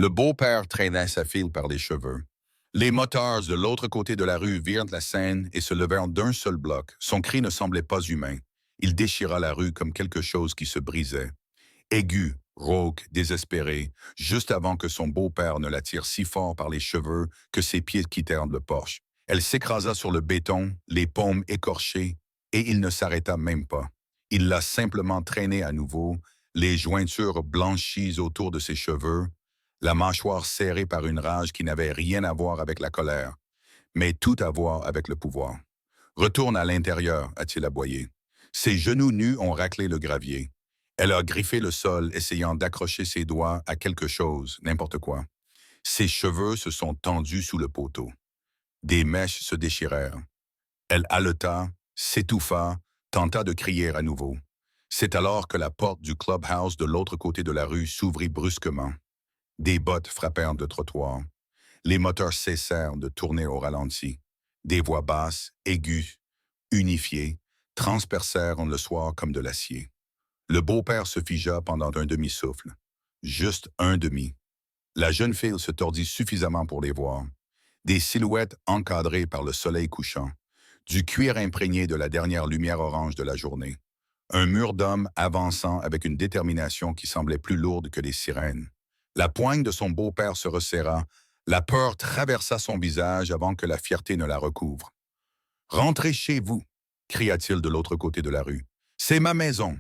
Le beau-père traînait sa fille par les cheveux. Les motards de l'autre côté de la rue virent la scène et se levèrent d'un seul bloc. Son cri ne semblait pas humain. Il déchira la rue comme quelque chose qui se brisait. Aigu, rauque, désespéré, juste avant que son beau-père ne la tire si fort par les cheveux que ses pieds quittèrent le porche. Elle s'écrasa sur le béton, les paumes écorchées, et il ne s'arrêta même pas. Il l'a simplement traînée à nouveau, les jointures blanchies autour de ses cheveux, la mâchoire serrée par une rage qui n'avait rien à voir avec la colère, mais tout à voir avec le pouvoir. Retourne à l'intérieur, a-t-il aboyé. Ses genoux nus ont raclé le gravier. Elle a griffé le sol, essayant d'accrocher ses doigts à quelque chose, n'importe quoi. Ses cheveux se sont tendus sous le poteau. Des mèches se déchirèrent. Elle haleta, s'étouffa, tenta de crier à nouveau. C'est alors que la porte du clubhouse de l'autre côté de la rue s'ouvrit brusquement. Des bottes frappèrent le trottoir. Les moteurs cessèrent de tourner au ralenti. Des voix basses, aiguës, unifiées, transpercèrent le soir comme de l'acier. Le beau-père se figea pendant un demi-souffle. Juste un demi. La jeune fille se tordit suffisamment pour les voir. Des silhouettes encadrées par le soleil couchant. Du cuir imprégné de la dernière lumière orange de la journée. Un mur d'hommes avançant avec une détermination qui semblait plus lourde que des sirènes. La poigne de son beau-père se resserra. La peur traversa son visage avant que la fierté ne la recouvre. « Rentrez chez vous !» cria-t-il de l'autre côté de la rue. « C'est ma maison !»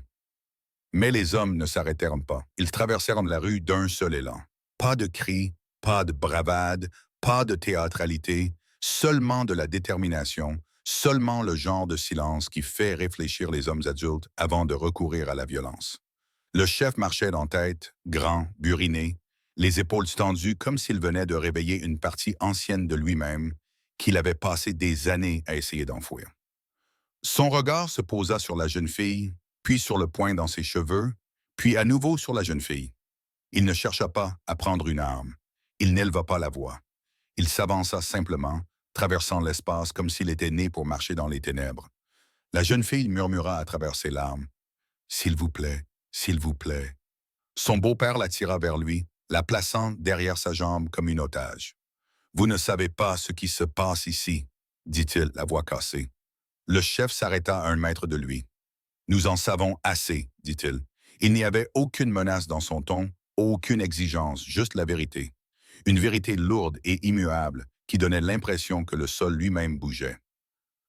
Mais les hommes ne s'arrêtèrent pas. Ils traversèrent la rue d'un seul élan. Pas de cris, pas de bravade, pas de théâtralité, seulement de la détermination, seulement le genre de silence qui fait réfléchir les hommes adultes avant de recourir à la violence. Le chef marchait en tête, grand, buriné, les épaules tendues comme s'il venait de réveiller une partie ancienne de lui-même qu'il avait passé des années à essayer d'enfouir. Son regard se posa sur la jeune fille, puis sur le poing dans ses cheveux, puis à nouveau sur la jeune fille. Il ne chercha pas à prendre une arme. Il n'éleva pas la voix. Il s'avança simplement, traversant l'espace comme s'il était né pour marcher dans les ténèbres. La jeune fille murmura à travers ses larmes. « S'il vous plaît, s'il vous plaît. » Son beau-père la tira vers lui, la plaçant derrière sa jambe comme une otage. « Vous ne savez pas ce qui se passe ici, » dit-il, la voix cassée. Le chef s'arrêta à 1 mètre de lui. « Nous en savons assez, » dit-il. Il n'y avait aucune menace dans son ton, aucune exigence, juste la vérité. Une vérité lourde et immuable qui donnait l'impression que le sol lui-même bougeait.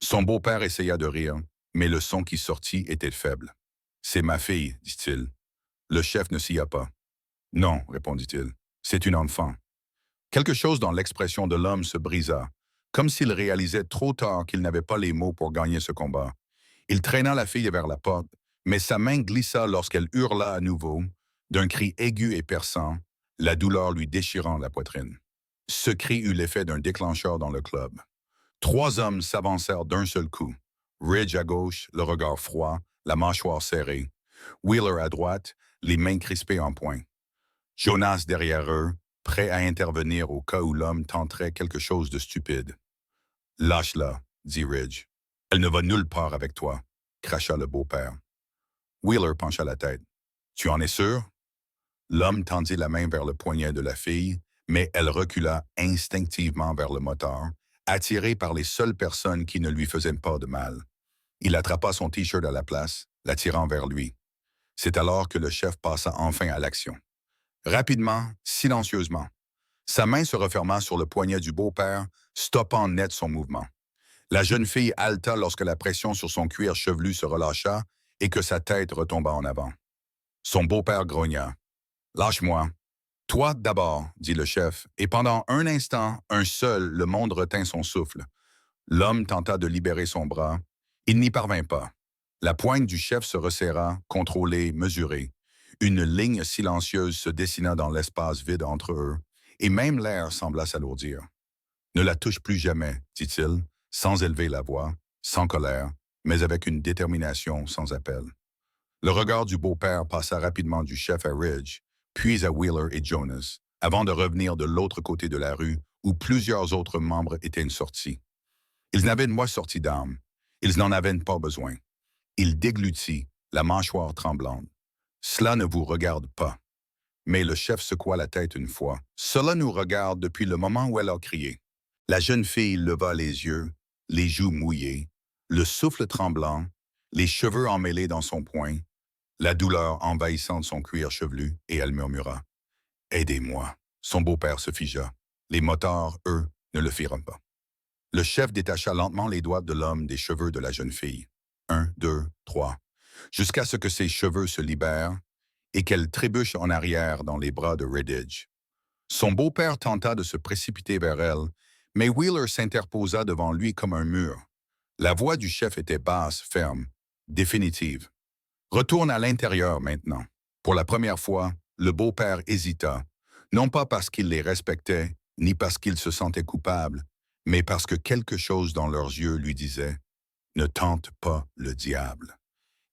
Son beau-père essaya de rire, mais le son qui sortit était faible. « C'est ma fille, » dit-il. Le chef ne s'y a pas. « Non, » répondit-il, « c'est une enfant. » Quelque chose dans l'expression de l'homme se brisa, comme s'il réalisait trop tard qu'il n'avait pas les mots pour gagner ce combat. Il traîna la fille vers la porte, mais sa main glissa lorsqu'elle hurla à nouveau, d'un cri aigu et perçant, la douleur lui déchirant la poitrine. Ce cri eut l'effet d'un déclencheur dans le club. 3 hommes s'avancèrent d'un seul coup. Ridge à gauche, le regard froid, la mâchoire serrée. Wheeler à droite, les mains crispées en poing. Jonas derrière eux, prêt à intervenir au cas où l'homme tenterait quelque chose de stupide. « Lâche-la, » dit Ridge. « Elle ne va nulle part avec toi, » cracha le beau-père. Wheeler pencha la tête. « Tu en es sûr? » L'homme tendit la main vers le poignet de la fille, mais elle recula instinctivement vers le moteur, attirée par les seules personnes qui ne lui faisaient pas de mal. Il attrapa son T-shirt à la place, l'attirant vers lui. C'est alors que le chef passa enfin à l'action. Rapidement, silencieusement. Sa main se referma sur le poignet du beau-père, stoppant net son mouvement. La jeune fille haleta lorsque la pression sur son cuir chevelu se relâcha et que sa tête retomba en avant. Son beau-père grogna. « Lâche-moi. »« Toi d'abord, » dit le chef, et pendant un instant, un seul, le monde retint son souffle. L'homme tenta de libérer son bras. Il n'y parvint pas. La poigne du chef se resserra, contrôlée, mesurée. Une ligne silencieuse se dessina dans l'espace vide entre eux, et même l'air sembla s'alourdir. « Ne la touche plus jamais, » dit-il, sans élever la voix, sans colère, mais avec une détermination sans appel. Le regard du beau-père passa rapidement du chef à Ridge, puis à Wheeler et Jonas, avant de revenir de l'autre côté de la rue où plusieurs autres membres étaient sortis. Ils n'avaient pas sorti d'armes. Ils n'en avaient pas besoin. Il déglutit, la mâchoire tremblante. « Cela ne vous regarde pas. » Mais le chef secoua la tête une fois. Cela nous regarde depuis le moment où elle a crié. La jeune fille leva les yeux, les joues mouillées, le souffle tremblant, les cheveux emmêlés dans son poing, la douleur envahissant son cuir chevelu, et elle murmura. « Aidez-moi ». Son beau-père se figea. Les motards, eux, ne le firent pas. Le chef détacha lentement les doigts de l'homme des cheveux de la jeune fille. 1, 2, 3, jusqu'à ce que ses cheveux se libèrent et qu'elle trébuche en arrière dans les bras de Riddidge. Son beau-père tenta de se précipiter vers elle, mais Wheeler s'interposa devant lui comme un mur. La voix du chef était basse, ferme, définitive. « Retourne à l'intérieur maintenant. » Pour la première fois, le beau-père hésita, non pas parce qu'il les respectait, ni parce qu'il se sentait coupable, mais parce que quelque chose dans leurs yeux lui disait « Ne tente pas le diable ».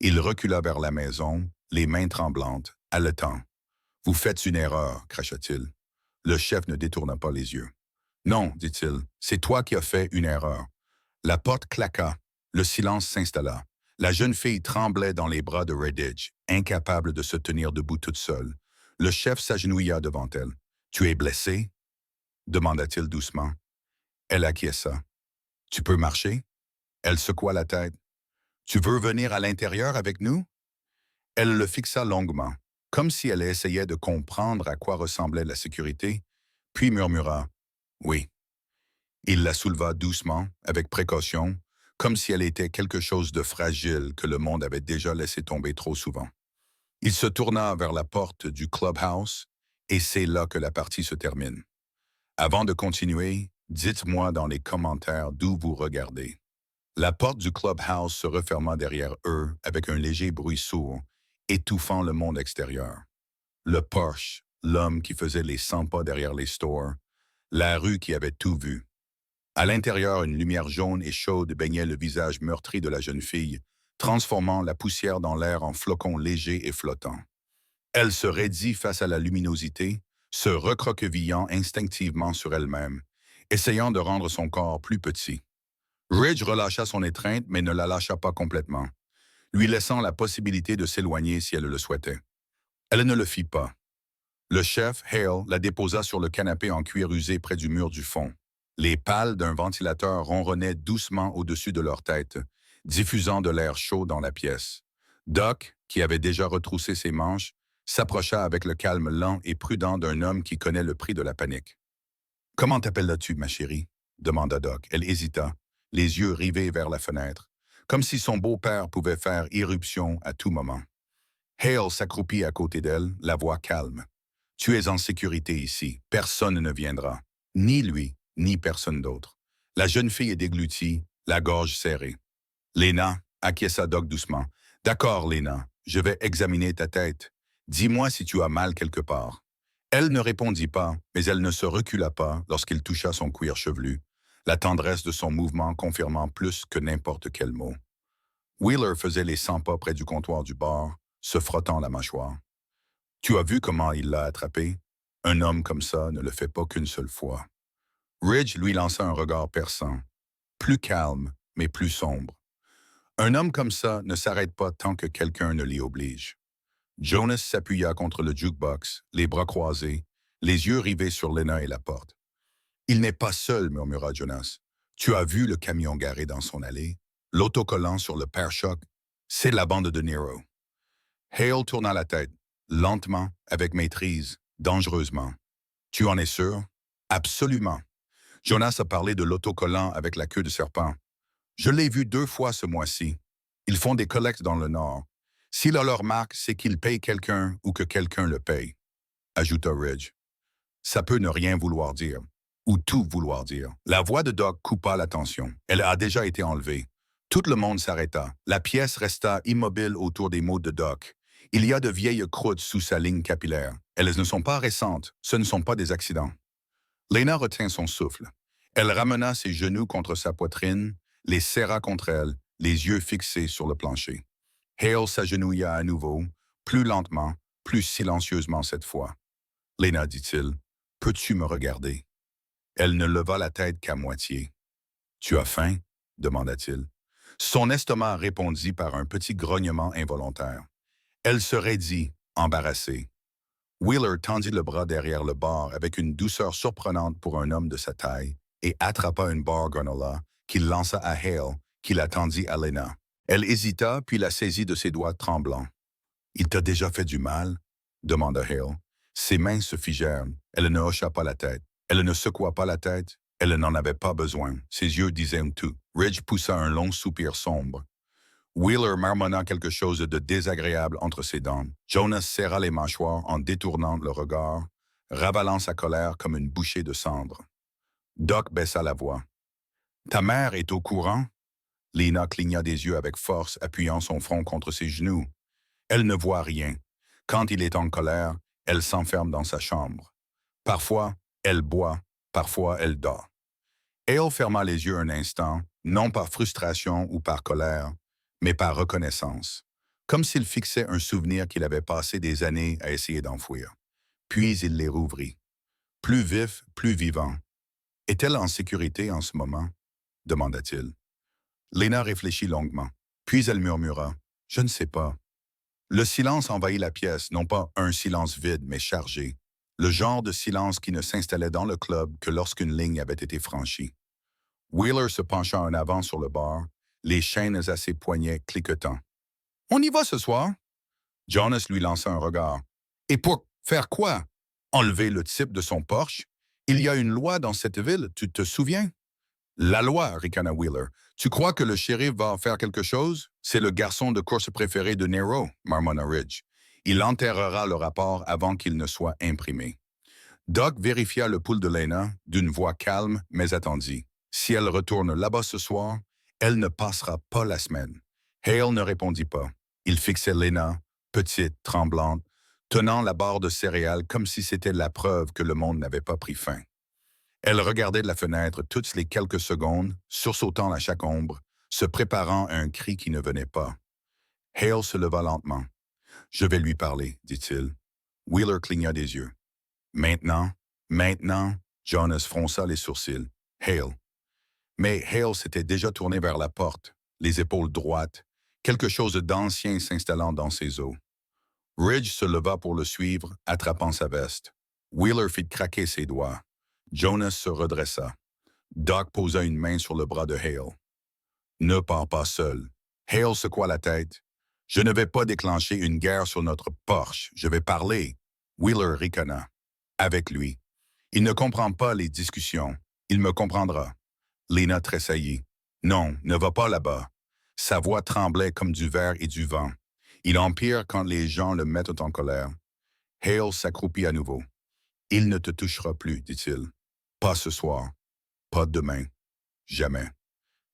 Il recula vers la maison, les mains tremblantes, haletant. « Vous faites une erreur », cracha-t-il. Le chef ne détourna pas les yeux. « Non », dit-il, « c'est toi qui as fait une erreur. » La porte claqua, le silence s'installa. La jeune fille tremblait dans les bras de Riddidge, incapable de se tenir debout toute seule. Le chef s'agenouilla devant elle. « Tu es blessée ?» demanda-t-il doucement. Elle acquiesça. « Tu peux marcher ?» Elle secoua la tête. « Tu veux venir à l'intérieur avec nous ?» Elle le fixa longuement, comme si elle essayait de comprendre à quoi ressemblait la sécurité, puis murmura « Oui ». Il la souleva doucement, avec précaution, comme si elle était quelque chose de fragile que le monde avait déjà laissé tomber trop souvent. Il se tourna vers la porte du clubhouse, et c'est là que la partie se termine. Avant de continuer, dites-moi dans les commentaires d'où vous regardez. La porte du clubhouse se referma derrière eux avec un léger bruit sourd, étouffant le monde extérieur. Le Porsche, l'homme qui faisait les 100 pas derrière les stores, la rue qui avait tout vu. À l'intérieur, une lumière jaune et chaude baignait le visage meurtri de la jeune fille, transformant la poussière dans l'air en flocons légers et flottants. Elle se raidit face à la luminosité, se recroquevillant instinctivement sur elle-même, essayant de rendre son corps plus petit. Ridge relâcha son étreinte, mais ne la lâcha pas complètement, lui laissant la possibilité de s'éloigner si elle le souhaitait. Elle ne le fit pas. Le chef, Hale, la déposa sur le canapé en cuir usé près du mur du fond. Les pales d'un ventilateur ronronnaient doucement au-dessus de leur tête, diffusant de l'air chaud dans la pièce. Doc, qui avait déjà retroussé ses manches, s'approcha avec le calme lent et prudent d'un homme qui connaît le prix de la panique. « Comment t'appelles-tu, ma chérie ?» demanda Doc. Elle hésita, les yeux rivés vers la fenêtre, comme si son beau-père pouvait faire irruption à tout moment. Hale s'accroupit à côté d'elle, la voix calme. « Tu es en sécurité ici. Personne ne viendra. Ni lui, ni personne d'autre. » La jeune fille est déglutie, la gorge serrée. « Lena » acquiesça Doc doucement. « D'accord, Lena, je vais examiner ta tête. Dis-moi si tu as mal quelque part. » Elle ne répondit pas, mais elle ne se recula pas lorsqu'il toucha son cuir chevelu, la tendresse de son mouvement confirmant plus que n'importe quel mot. Wheeler faisait les 100 pas près du comptoir du bar, se frottant la mâchoire. « Tu as vu comment il l'a attrapé? Un homme comme ça ne le fait pas qu'une seule fois. » Ridge lui lança un regard perçant, plus calme, mais plus sombre. Un homme comme ça ne s'arrête pas tant que quelqu'un ne l'y oblige. Jonas s'appuya contre le jukebox, les bras croisés, les yeux rivés sur Lena et la porte. « Il n'est pas seul, » murmura Jonas. « Tu as vu le camion garé dans son allée? L'autocollant sur le pare-choc? C'est la bande de Nero. » Hale tourna la tête, lentement, avec maîtrise, dangereusement. « Tu en es sûr? »« Absolument. » Jonas a parlé de l'autocollant avec la queue de serpent. « Je l'ai vu 2 fois ce mois-ci. Ils font des collectes dans le Nord. S'il a leur marque, c'est qu'il paye quelqu'un ou que quelqu'un le paye, » ajouta Ridge. « Ça peut ne rien vouloir dire, ou tout vouloir dire. » La voix de Doc coupa l'attention. Elle a déjà été enlevée. Tout le monde s'arrêta. La pièce resta immobile autour des mots de Doc. Il y a de vieilles croûtes sous sa ligne capillaire. Elles ne sont pas récentes, ce ne sont pas des accidents. Lena retint son souffle. Elle ramena ses genoux contre sa poitrine, les serra contre elle, les yeux fixés sur le plancher. Hale s'agenouilla à nouveau, plus lentement, plus silencieusement cette fois. « Lena, dit-il, peux-tu me regarder? » Elle ne leva la tête qu'à moitié. « Tu as faim? » demanda-t-il. Son estomac répondit par un petit grognement involontaire. Elle se raidit, embarrassée. Wheeler tendit le bras derrière le bar avec une douceur surprenante pour un homme de sa taille et attrapa une barre granola qu'il lança à Hale, qui la tendit à Lena. Elle hésita, puis la saisit de ses doigts tremblants. « Il t'a déjà fait du mal? » demanda Hale. Ses mains se figèrent. Elle ne hocha pas la tête. Elle ne secoua pas la tête. Elle n'en avait pas besoin. Ses yeux disaient tout. Ridge poussa un long soupir sombre. Wheeler marmonna quelque chose de désagréable entre ses dents. Jonas serra les mâchoires en détournant le regard, ravalant sa colère comme une bouchée de cendre. Doc baissa la voix. « Ta mère est au courant? » Lena cligna des yeux avec force, appuyant son front contre ses genoux. Elle ne voit rien. Quand il est en colère, elle s'enferme dans sa chambre. Parfois, elle boit, parfois elle dort. Hale ferma les yeux un instant, non par frustration ou par colère, mais par reconnaissance, comme s'il fixait un souvenir qu'il avait passé des années à essayer d'enfouir. Puis il les rouvrit. Plus vif, plus vivant. « Est-elle en sécurité en ce moment? » demanda-t-il. Lena réfléchit longuement. Puis elle murmura. « Je ne sais pas. » Le silence envahit la pièce, non pas un silence vide, mais chargé. Le genre de silence qui ne s'installait dans le club que lorsqu'une ligne avait été franchie. Wheeler se pencha en avant sur le bar, les chaînes à ses poignets cliquetant. « On y va ce soir? » Jonas lui lança un regard. « Et pour faire quoi? Enlever le type de son Porsche? Il y a une loi dans cette ville, tu te souviens? » « La loi, » ricana Wheeler. « Tu crois que le shérif va en faire quelque chose? C'est le garçon de course préféré de Nero, » marmonna Ridge. « Il enterrera le rapport avant qu'il ne soit imprimé. » Doc vérifia le pouls de Lena d'une voix calme mais attendit. Si elle retourne là-bas ce soir, elle ne passera pas la semaine. Hale ne répondit pas. Il fixait Lena, petite, tremblante, tenant la barre de céréales comme si c'était la preuve que le monde n'avait pas pris fin. Elle regardait de la fenêtre toutes les quelques secondes, sursautant à chaque ombre, se préparant à un cri qui ne venait pas. Hale se leva lentement. « Je vais lui parler, » dit-il. Wheeler cligna des yeux. « Maintenant, maintenant, » Jonas fronça les sourcils. « Hale. » Mais Hale s'était déjà tourné vers la porte, les épaules droites, quelque chose d'ancien s'installant dans ses os. Ridge se leva pour le suivre, attrapant sa veste. Wheeler fit craquer ses doigts. Jonas se redressa. Doc posa une main sur le bras de Hale. « Ne pars pas seul. » Hale secoua la tête. « Je ne vais pas déclencher une guerre sur notre Porsche. Je vais parler. » Wheeler ricana. « Avec lui. Il ne comprend pas les discussions. Il me comprendra. » Lena tressaillit. « Non, ne va pas là-bas. » Sa voix tremblait comme du verre et du vent. Il empire quand les gens le mettent en colère. Hale s'accroupit à nouveau. « Il ne te touchera plus, dit-il. Pas ce soir. Pas demain. Jamais. »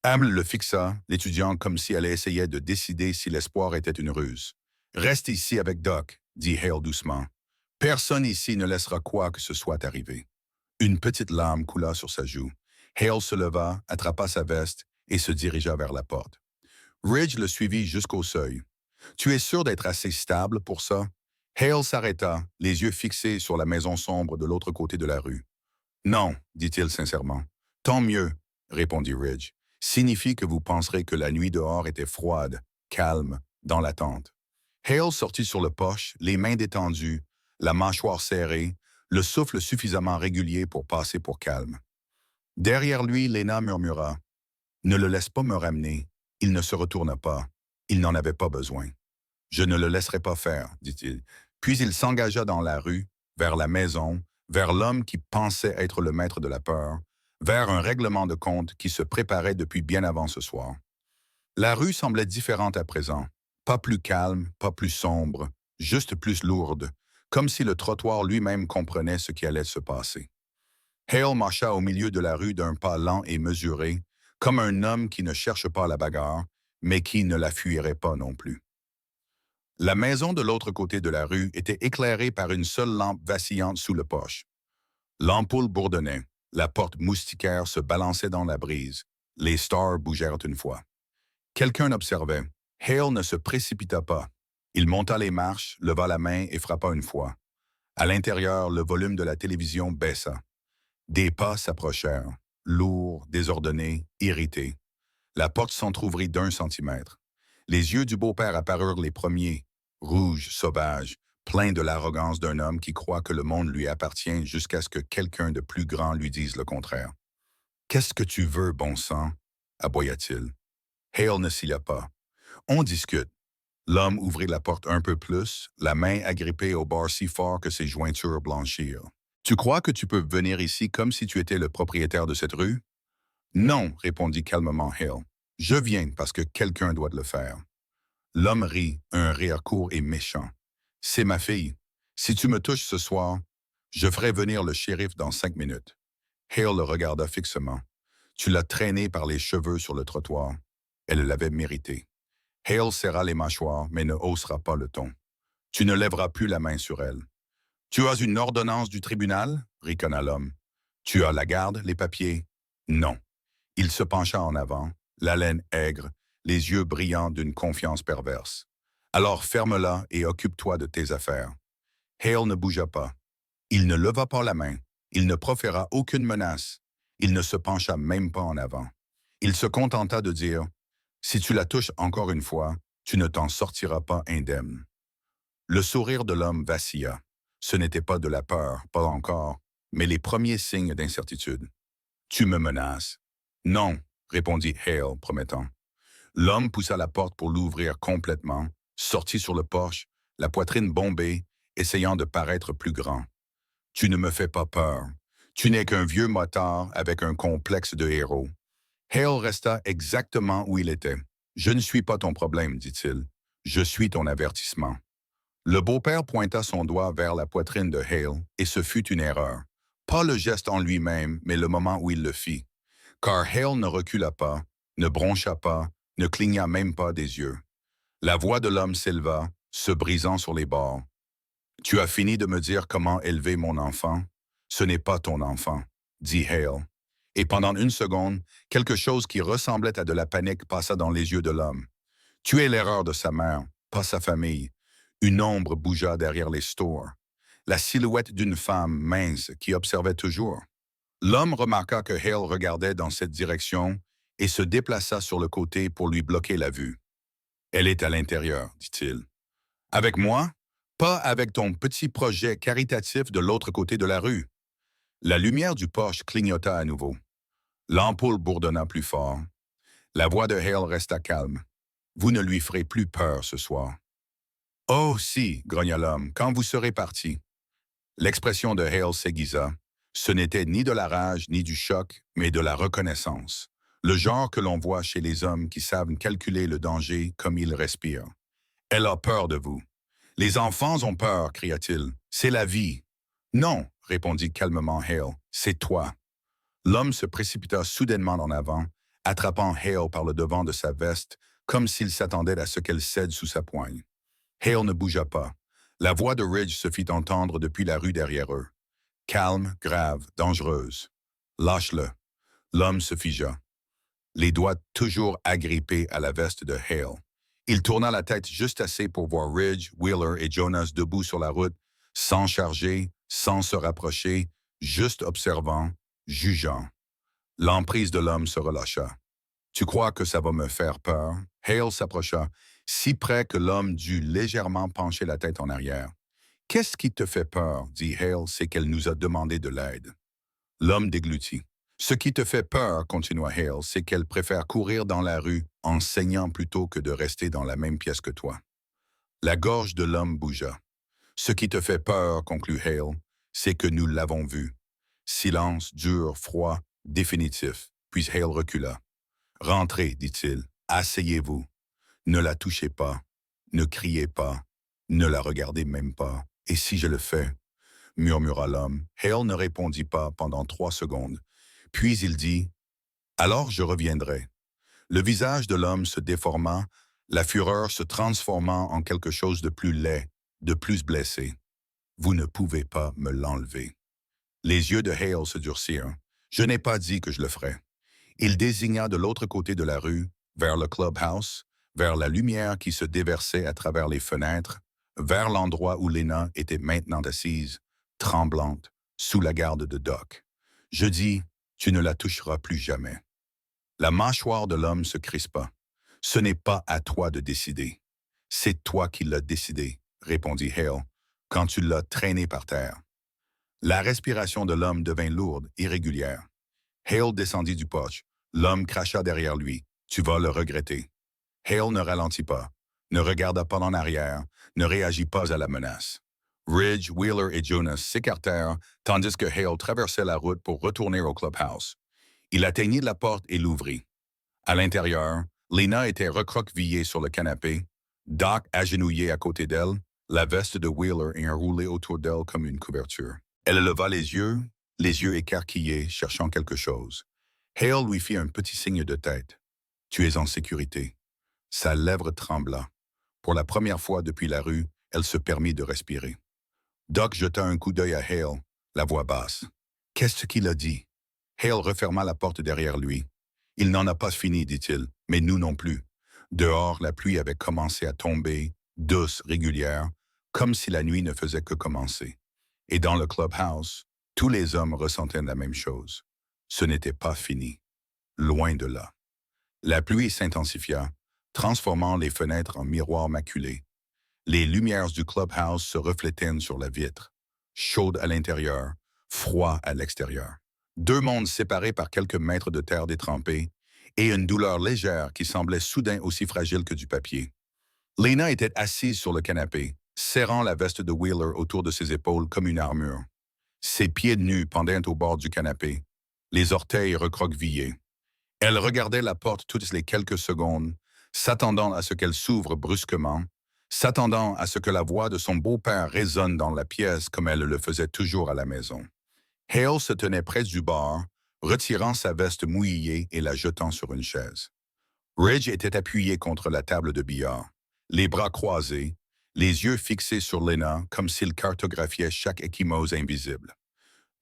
Hale le fixa, l'étudiant comme si elle essayait de décider si l'espoir était une ruse. « Reste ici avec Doc, » dit Hale doucement. « Personne ici ne laissera quoi que ce soit arrivé. » Une petite larme coula sur sa joue. Hale se leva, attrapa sa veste et se dirigea vers la porte. Ridge le suivit jusqu'au seuil. « Tu es sûr d'être assez stable pour ça? » Hale s'arrêta, les yeux fixés sur la maison sombre de l'autre côté de la rue. « Non, » dit-il sincèrement. « Tant mieux, » répondit Ridge. « Signifie que vous penserez que la nuit dehors était froide, calme, dans l'attente. » Hale sortit sur le porche, les mains détendues, la mâchoire serrée, le souffle suffisamment régulier pour passer pour calme. Derrière lui, Lena murmura. « Ne le laisse pas me ramener. Il ne se retourna pas. Il n'en avait pas besoin. »« Je ne le laisserai pas faire, » dit-il. Puis il s'engagea dans la rue, vers la maison, vers l'homme qui pensait être le maître de la peur, vers un règlement de compte qui se préparait depuis bien avant ce soir. La rue semblait différente à présent, pas plus calme, pas plus sombre, juste plus lourde, comme si le trottoir lui-même comprenait ce qui allait se passer. Hale marcha au milieu de la rue d'un pas lent et mesuré, comme un homme qui ne cherche pas la bagarre, mais qui ne la fuirait pas non plus. La maison de l'autre côté de la rue était éclairée par une seule lampe vacillante sous le porche. L'ampoule bourdonnait, la porte moustiquaire se balançait dans la brise, les stars bougèrent une fois. Quelqu'un observait. Hale ne se précipita pas. Il monta les marches, leva la main et frappa une fois. À l'intérieur, le volume de la télévision baissa. Des pas s'approchèrent, lourds, désordonnés, irrités. La porte s'entr'ouvrit d'1 centimètre. Les yeux du beau-père apparurent les premiers, rouges, sauvages, plein de l'arrogance d'un homme qui croit que le monde lui appartient jusqu'à ce que quelqu'un de plus grand lui dise le contraire. Qu'est-ce que tu veux, bon sang? Aboya-t-il. Hale ne s'y a pas. On discute. L'homme ouvrit la porte un peu plus, la main agrippée au bord si fort que ses jointures blanchirent. Tu crois que tu peux venir ici comme si tu étais le propriétaire de cette rue? Non, répondit calmement Hale. Je viens parce que quelqu'un doit le faire. L'homme rit, un rire court et méchant. C'est ma fille. Si tu me touches ce soir, je ferai venir le shérif dans 5 minutes. Hale le regarda fixement. Tu l'as traînée par les cheveux sur le trottoir. Elle l'avait mérité. Hale serra les mâchoires, mais ne haussera pas le ton. Tu ne lèveras plus la main sur elle. Tu as une ordonnance du tribunal? Riconna l'homme. Tu as la garde, les papiers? Non. Il se pencha en avant, l'haleine aigre, les yeux brillants d'une confiance perverse. Alors ferme-la et occupe-toi de tes affaires. Hale ne bougea pas. Il ne leva pas la main. Il ne proféra aucune menace. Il ne se pencha même pas en avant. Il se contenta de dire « Si tu la touches encore une fois, tu ne t'en sortiras pas indemne. » Le sourire de l'homme vacilla. Ce n'était pas de la peur, pas encore, mais les premiers signes d'incertitude. « Tu me menaces. »« Non, » répondit Hale, promettant. L'homme poussa la porte pour l'ouvrir complètement, sortit sur le porche, la poitrine bombée, essayant de paraître plus grand. « Tu ne me fais pas peur. Tu n'es qu'un vieux motard avec un complexe de héros. » Hale resta exactement où il était. « Je ne suis pas ton problème, dit-il. Je suis ton avertissement. » Le beau-père pointa son doigt vers la poitrine de Hale, et ce fut une erreur. Pas le geste en lui-même, mais le moment où il le fit. Car Hale ne recula pas, ne broncha pas, ne cligna même pas des yeux. La voix de l'homme s'éleva, se brisant sur les bords. « Tu as fini de me dire comment élever mon enfant? Ce n'est pas ton enfant, » dit Hale. Et pendant une seconde, quelque chose qui ressemblait à de la panique passa dans les yeux de l'homme. « Tu es l'erreur de sa mère, pas sa famille. » Une ombre bougea derrière les stores. La silhouette d'une femme mince qui observait toujours. L'homme remarqua que Hale regardait dans cette direction et se déplaça sur le côté pour lui bloquer la vue. « Elle est à l'intérieur, dit-il. »« Avec moi? Pas avec ton petit projet caritatif de l'autre côté de la rue. » La lumière du porche clignota à nouveau. L'ampoule bourdonna plus fort. La voix de Hale resta calme. « Vous ne lui ferez plus peur ce soir. »« Oh, si, » grogna l'homme, « quand vous serez parti. » L'expression de Hale s'aiguisa. Ce n'était ni de la rage ni du choc, mais de la reconnaissance. Le genre que l'on voit chez les hommes qui savent calculer le danger comme ils respirent. « Elle a peur de vous. »« Les enfants ont peur, » cria-t-il. « C'est la vie. »« Non, » répondit calmement Hale, « c'est toi. » L'homme se précipita soudainement en avant, attrapant Hale par le devant de sa veste, comme s'il s'attendait à ce qu'elle cède sous sa poigne. Hale ne bougea pas. La voix de Ridge se fit entendre depuis la rue derrière eux. Calme, grave, dangereuse. « Lâche-le. » L'homme se figea, les doigts toujours agrippés à la veste de Hale. Il tourna la tête juste assez pour voir Ridge, Wheeler et Jonas debout sur la route, sans charger, sans se rapprocher, juste observant, jugeant. L'emprise de l'homme se relâcha. « Tu crois que ça va me faire peur? » Hale s'approcha, si près que l'homme dut légèrement pencher la tête en arrière. « Qu'est-ce qui te fait peur? » dit Hale, « c'est qu'elle nous a demandé de l'aide. » L'homme déglutit. « Ce qui te fait peur, » continua Hale, « c'est qu'elle préfère courir dans la rue en saignant plutôt que de rester dans la même pièce que toi. » La gorge de l'homme bougea. « Ce qui te fait peur, » conclut Hale, « c'est que nous l'avons vu. » Silence dur, froid, définitif, puis Hale recula. « Rentrez, dit-il, asseyez-vous. Ne la touchez pas, ne criez pas, ne la regardez même pas. Et si je le fais? » murmura l'homme. Hale ne répondit pas pendant 3 secondes. Puis il dit « Alors je reviendrai. » Le visage de l'homme se déforma, la fureur se transformant en quelque chose de plus laid, de plus blessé. « Vous ne pouvez pas me l'enlever. » Les yeux de Hale se durcirent. « Je n'ai pas dit que je le ferais. » Il désigna de l'autre côté de la rue, vers le clubhouse, vers la lumière qui se déversait à travers les fenêtres, vers l'endroit où Lena était maintenant assise, tremblante, sous la garde de Doc. Je dis, tu ne la toucheras plus jamais. La mâchoire de l'homme se crispa. Ce n'est pas à toi de décider. C'est toi qui l'as décidé, répondit Hale. quand tu l'as traîné par terre. La respiration de l'homme devint lourde, irrégulière. Hale descendit du porche. L'homme cracha derrière lui. Tu vas le regretter. Hale ne ralentit pas, ne regarda pas en arrière, ne réagit pas à la menace. Ridge, Wheeler et Jonas s'écartèrent tandis que Hale traversait la route pour retourner au clubhouse. Il atteignit la porte et l'ouvrit. À l'intérieur, Lena était recroquevillée sur le canapé, Doc agenouillé à côté d'elle, la veste de Wheeler enroulée autour d'elle comme une couverture. Elle leva les yeux écarquillés, cherchant quelque chose. Hale lui fit un petit signe de tête. « Tu es en sécurité. » Sa lèvre trembla. Pour la première fois depuis la rue, elle se permit de respirer. Doc jeta un coup d'œil à Hale, la voix basse. « Qu'est-ce qu'il a dit? » Hale referma la porte derrière lui. « Il n'en a pas fini, dit-il, mais nous non plus. » Dehors, la pluie avait commencé à tomber, douce, régulière, comme si la nuit ne faisait que commencer. Et dans le clubhouse, tous les hommes ressentaient la même chose. Ce n'était pas fini. Loin de là. La pluie s'intensifia, transformant les fenêtres en miroirs maculés. Les lumières du clubhouse se reflétaient sur la vitre, chaude à l'intérieur, froid à l'extérieur. Deux mondes séparés par quelques mètres de terre détrempée et une douleur légère qui semblait soudain aussi fragile que du papier. Lena était assise sur le canapé, serrant la veste de Wheeler autour de ses épaules comme une armure. Ses pieds nus pendaient au bord du canapé, les orteils recroquevillés. Elle regardait la porte toutes les quelques secondes, s'attendant à ce qu'elle s'ouvre brusquement, s'attendant à ce que la voix de son beau-père résonne dans la pièce comme elle le faisait toujours à la maison. Hale se tenait près du bar, retirant sa veste mouillée et la jetant sur une chaise. Ridge était appuyé contre la table de billard, les bras croisés, les yeux fixés sur Lena comme s'il cartographiait chaque échymose invisible.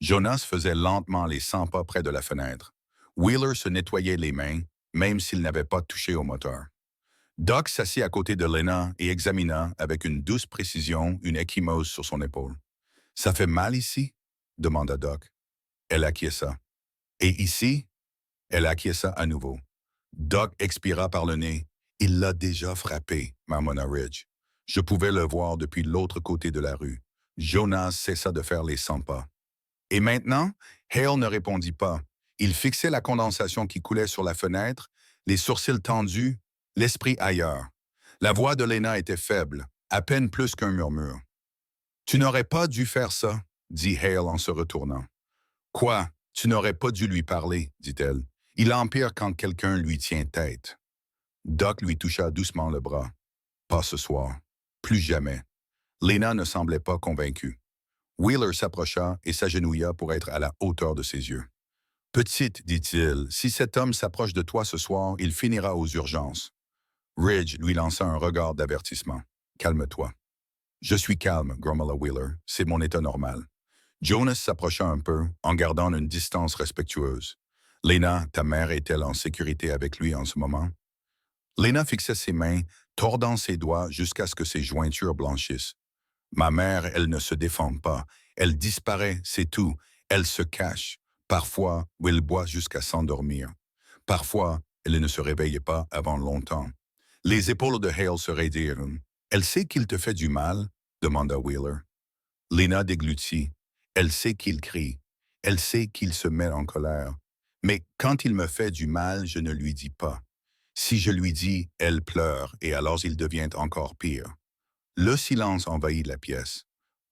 Jonas faisait lentement les 100 pas près de la fenêtre. Wheeler se nettoyait les mains, même s'il n'avait pas touché au moteur. Doc s'assit à côté de Lena et examina avec une douce précision une ecchymose sur son épaule. « Ça fait mal ici? » demanda Doc. Elle acquiesça. « Et ici? » Elle acquiesça à nouveau. Doc expira par le nez. « Il l'a déjà frappé, » marmonna Ridge. Je pouvais le voir depuis l'autre côté de la rue. Jonas cessa de faire les 100 pas. Et maintenant, Hale ne répondit pas. Il fixait la condensation qui coulait sur la fenêtre, les sourcils tendus, l'esprit ailleurs. La voix de Lena était faible, à peine plus qu'un murmure. « Tu n'aurais pas dû faire ça, » dit Hale en se retournant. « Quoi? Tu n'aurais pas dû lui parler, » dit-elle. « Il empire quand quelqu'un lui tient tête. » Doc lui toucha doucement le bras. « Pas ce soir. Plus jamais. » Lena ne semblait pas convaincue. Wheeler s'approcha et s'agenouilla pour être à la hauteur de ses yeux. « Petite, dit-il, si cet homme s'approche de toi ce soir, il finira aux urgences. » Ridge lui lança un regard d'avertissement. « Calme-toi. »« Je suis calme, » grommela Wheeler. « C'est mon état normal. » Jonas s'approcha un peu, en gardant une distance respectueuse. « Lena, ta mère est-elle en sécurité avec lui en ce moment? » Lena fixait ses mains, tordant ses doigts jusqu'à ce que ses jointures blanchissent. « Ma mère, elle ne se défend pas. Elle disparaît, c'est tout. Elle se cache. Parfois, elle boit jusqu'à s'endormir. Parfois, elle ne se réveille pas avant longtemps. » Les épaules de Hale se raidirent. « Elle sait qu'il te fait du mal? » demanda Wheeler. Lena déglutit. Elle sait qu'il crie. Elle sait qu'il se met en colère. Mais quand il me fait du mal, je ne lui dis pas. Si je lui dis, elle pleure, et alors il devient encore pire. Le silence envahit la pièce.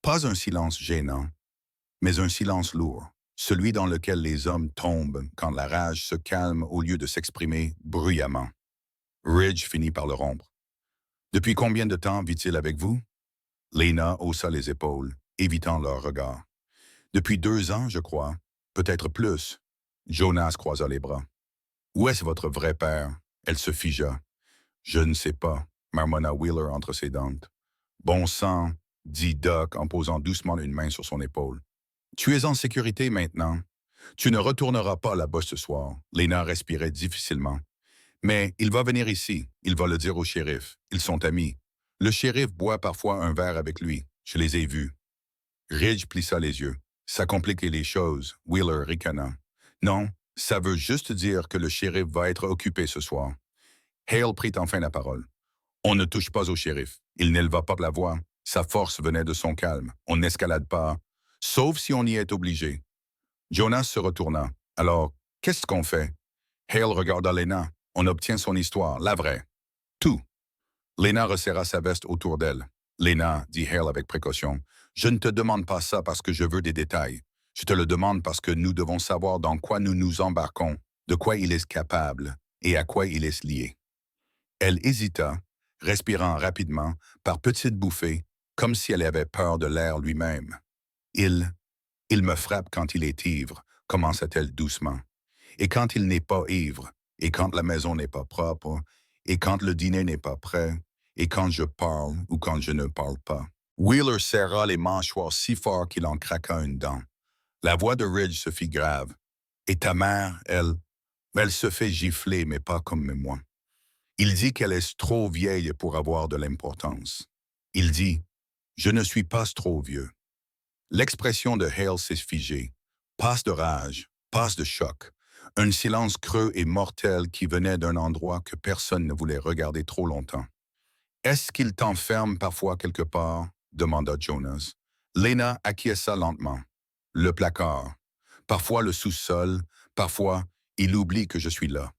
Pas un silence gênant, mais un silence lourd, celui dans lequel les hommes tombent quand la rage se calme au lieu de s'exprimer bruyamment. Ridge finit par le rompre. « Depuis combien de temps vit-il avec vous? » Lena haussa les épaules, évitant leur regard. « Depuis 2 ans, je crois. Peut-être plus. » Jonas croisa les bras. « Où est-ce votre vrai père? » Elle se figea. « Je ne sais pas, » marmonna Wheeler entre ses dents. « Bon sang, » dit Doc en posant doucement une main sur son épaule. « Tu es en sécurité maintenant. Tu ne retourneras pas là-bas ce soir. » Lena respirait difficilement. « Mais il va venir ici. Il va le dire au shérif. Ils sont amis. Le shérif boit parfois un verre avec lui. Je les ai vus. » Ridge plissa les yeux. « Ça compliquait les choses. » Wheeler ricana. « Non, ça veut juste dire que le shérif va être occupé ce soir. » Hale prit enfin la parole. « On ne touche pas au shérif. Il n'éleva pas la voix. Sa force venait de son calme. On n'escalade pas, sauf si on y est obligé. Jonas se retourna. Alors, qu'est-ce qu'on fait? Hale regarda Lena. On obtient son histoire, la vraie. Tout. Lena resserra sa veste autour d'elle. Lena, dit Hale avec précaution, je ne te demande pas ça parce que je veux des détails. Je te le demande parce que nous devons savoir dans quoi nous nous embarquons, de quoi il est capable et à quoi il est lié. Elle hésita, respirant rapidement, par petites bouffées, comme si elle avait peur de l'air lui-même. Il me frappe quand il est ivre, commença-t-elle doucement. Et quand il n'est pas ivre, et quand la maison n'est pas propre, et quand le dîner n'est pas prêt, et quand je parle ou quand je ne parle pas. Wheeler serra les mâchoires si fort qu'il en craqua une dent. La voix de Ridge se fit grave. Et ta mère, elle se fait gifler, mais pas comme moi. Il dit qu'elle est trop vieille pour avoir de l'importance. Il dit, je ne suis pas trop vieux. L'expression de Hale s'est figée. Passe de rage, passe de choc. Un silence creux et mortel qui venait d'un endroit que personne ne voulait regarder trop longtemps. Est-ce qu'il t'enferme parfois quelque part? Demanda Jonas. Lena acquiesça lentement. Le placard. Parfois le sous-sol. Parfois, il oublie que je suis là.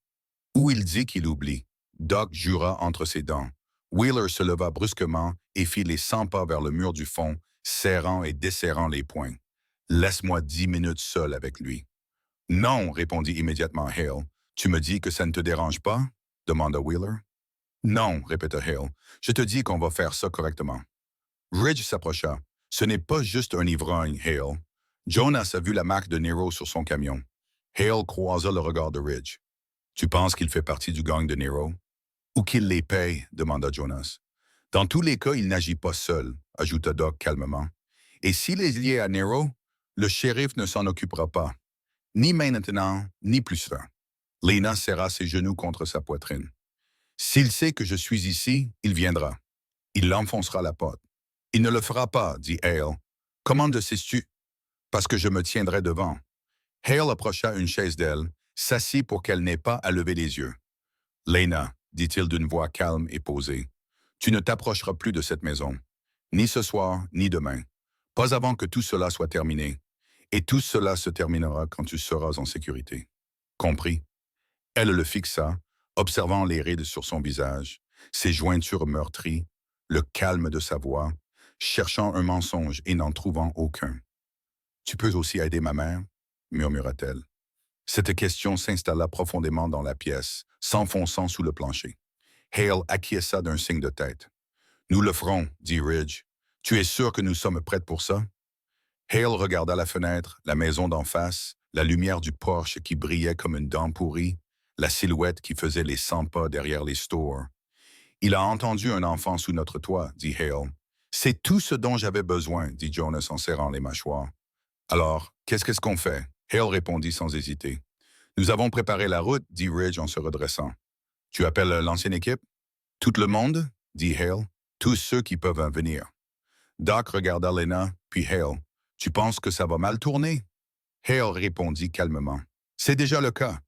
Ou il dit qu'il oublie. Doc jura entre ses dents. Wheeler se leva brusquement et fit les 100 pas vers le mur du fond, serrant et desserrant les poings. Laisse-moi 10 minutes seul avec lui. Non, répondit immédiatement Hale. Tu me dis que ça ne te dérange pas? Demanda Wheeler. Non, répéta Hale. Je te dis qu'on va faire ça correctement. Ridge s'approcha. Ce n'est pas juste un ivrogne, Hale. Jonas a vu la marque de Nero sur son camion. Hale croisa le regard de Ridge. Tu penses qu'il fait partie du gang de Nero? Ou qu'il les paye? Demanda Jonas. Dans tous les cas, il n'agit pas seul, ajouta Doc calmement. Et s'il est lié à Nero, le shérif ne s'en occupera pas. Ni maintenant, ni plus tard. Lena serra ses genoux contre sa poitrine. S'il sait que je suis ici, il viendra. Il l'enfoncera la porte. Il ne le fera pas, dit Hale. Comment le sais-tu? Parce que je me tiendrai devant. Hale approcha une chaise d'elle, s'assit pour qu'elle n'ait pas à lever les yeux. Lena, dit-il d'une voix calme et posée, tu ne t'approcheras plus de cette maison, ni ce soir, ni demain, pas avant que tout cela soit terminé. Et tout cela se terminera quand tu seras en sécurité. Compris? Elle le fixa, observant les rides sur son visage, ses jointures meurtries, le calme de sa voix, cherchant un mensonge et n'en trouvant aucun. Tu peux aussi aider ma mère? Murmura-t-elle. Cette question s'installa profondément dans la pièce, s'enfonçant sous le plancher. Hale acquiesça d'un signe de tête. Nous le ferons, dit Ridge. Tu es sûr que nous sommes prêts pour ça? Hale regarda la fenêtre, la maison d'en face, la lumière du porche qui brillait comme une dent pourrie, la silhouette qui faisait les 100 pas derrière les stores. Il a entendu un enfant sous notre toit, dit Hale. C'est tout ce dont j'avais besoin, dit Jonas en serrant les mâchoires. Alors, qu'est-ce qu'on fait? Hale répondit sans hésiter. Nous avons préparé la route, dit Ridge en se redressant. Tu appelles l'ancienne équipe? Tout le monde? Dit Hale. Tous ceux qui peuvent en venir. Doc regarda Lena, puis Hale. Tu penses que ça va mal tourner? Hale répondit calmement. C'est déjà le cas.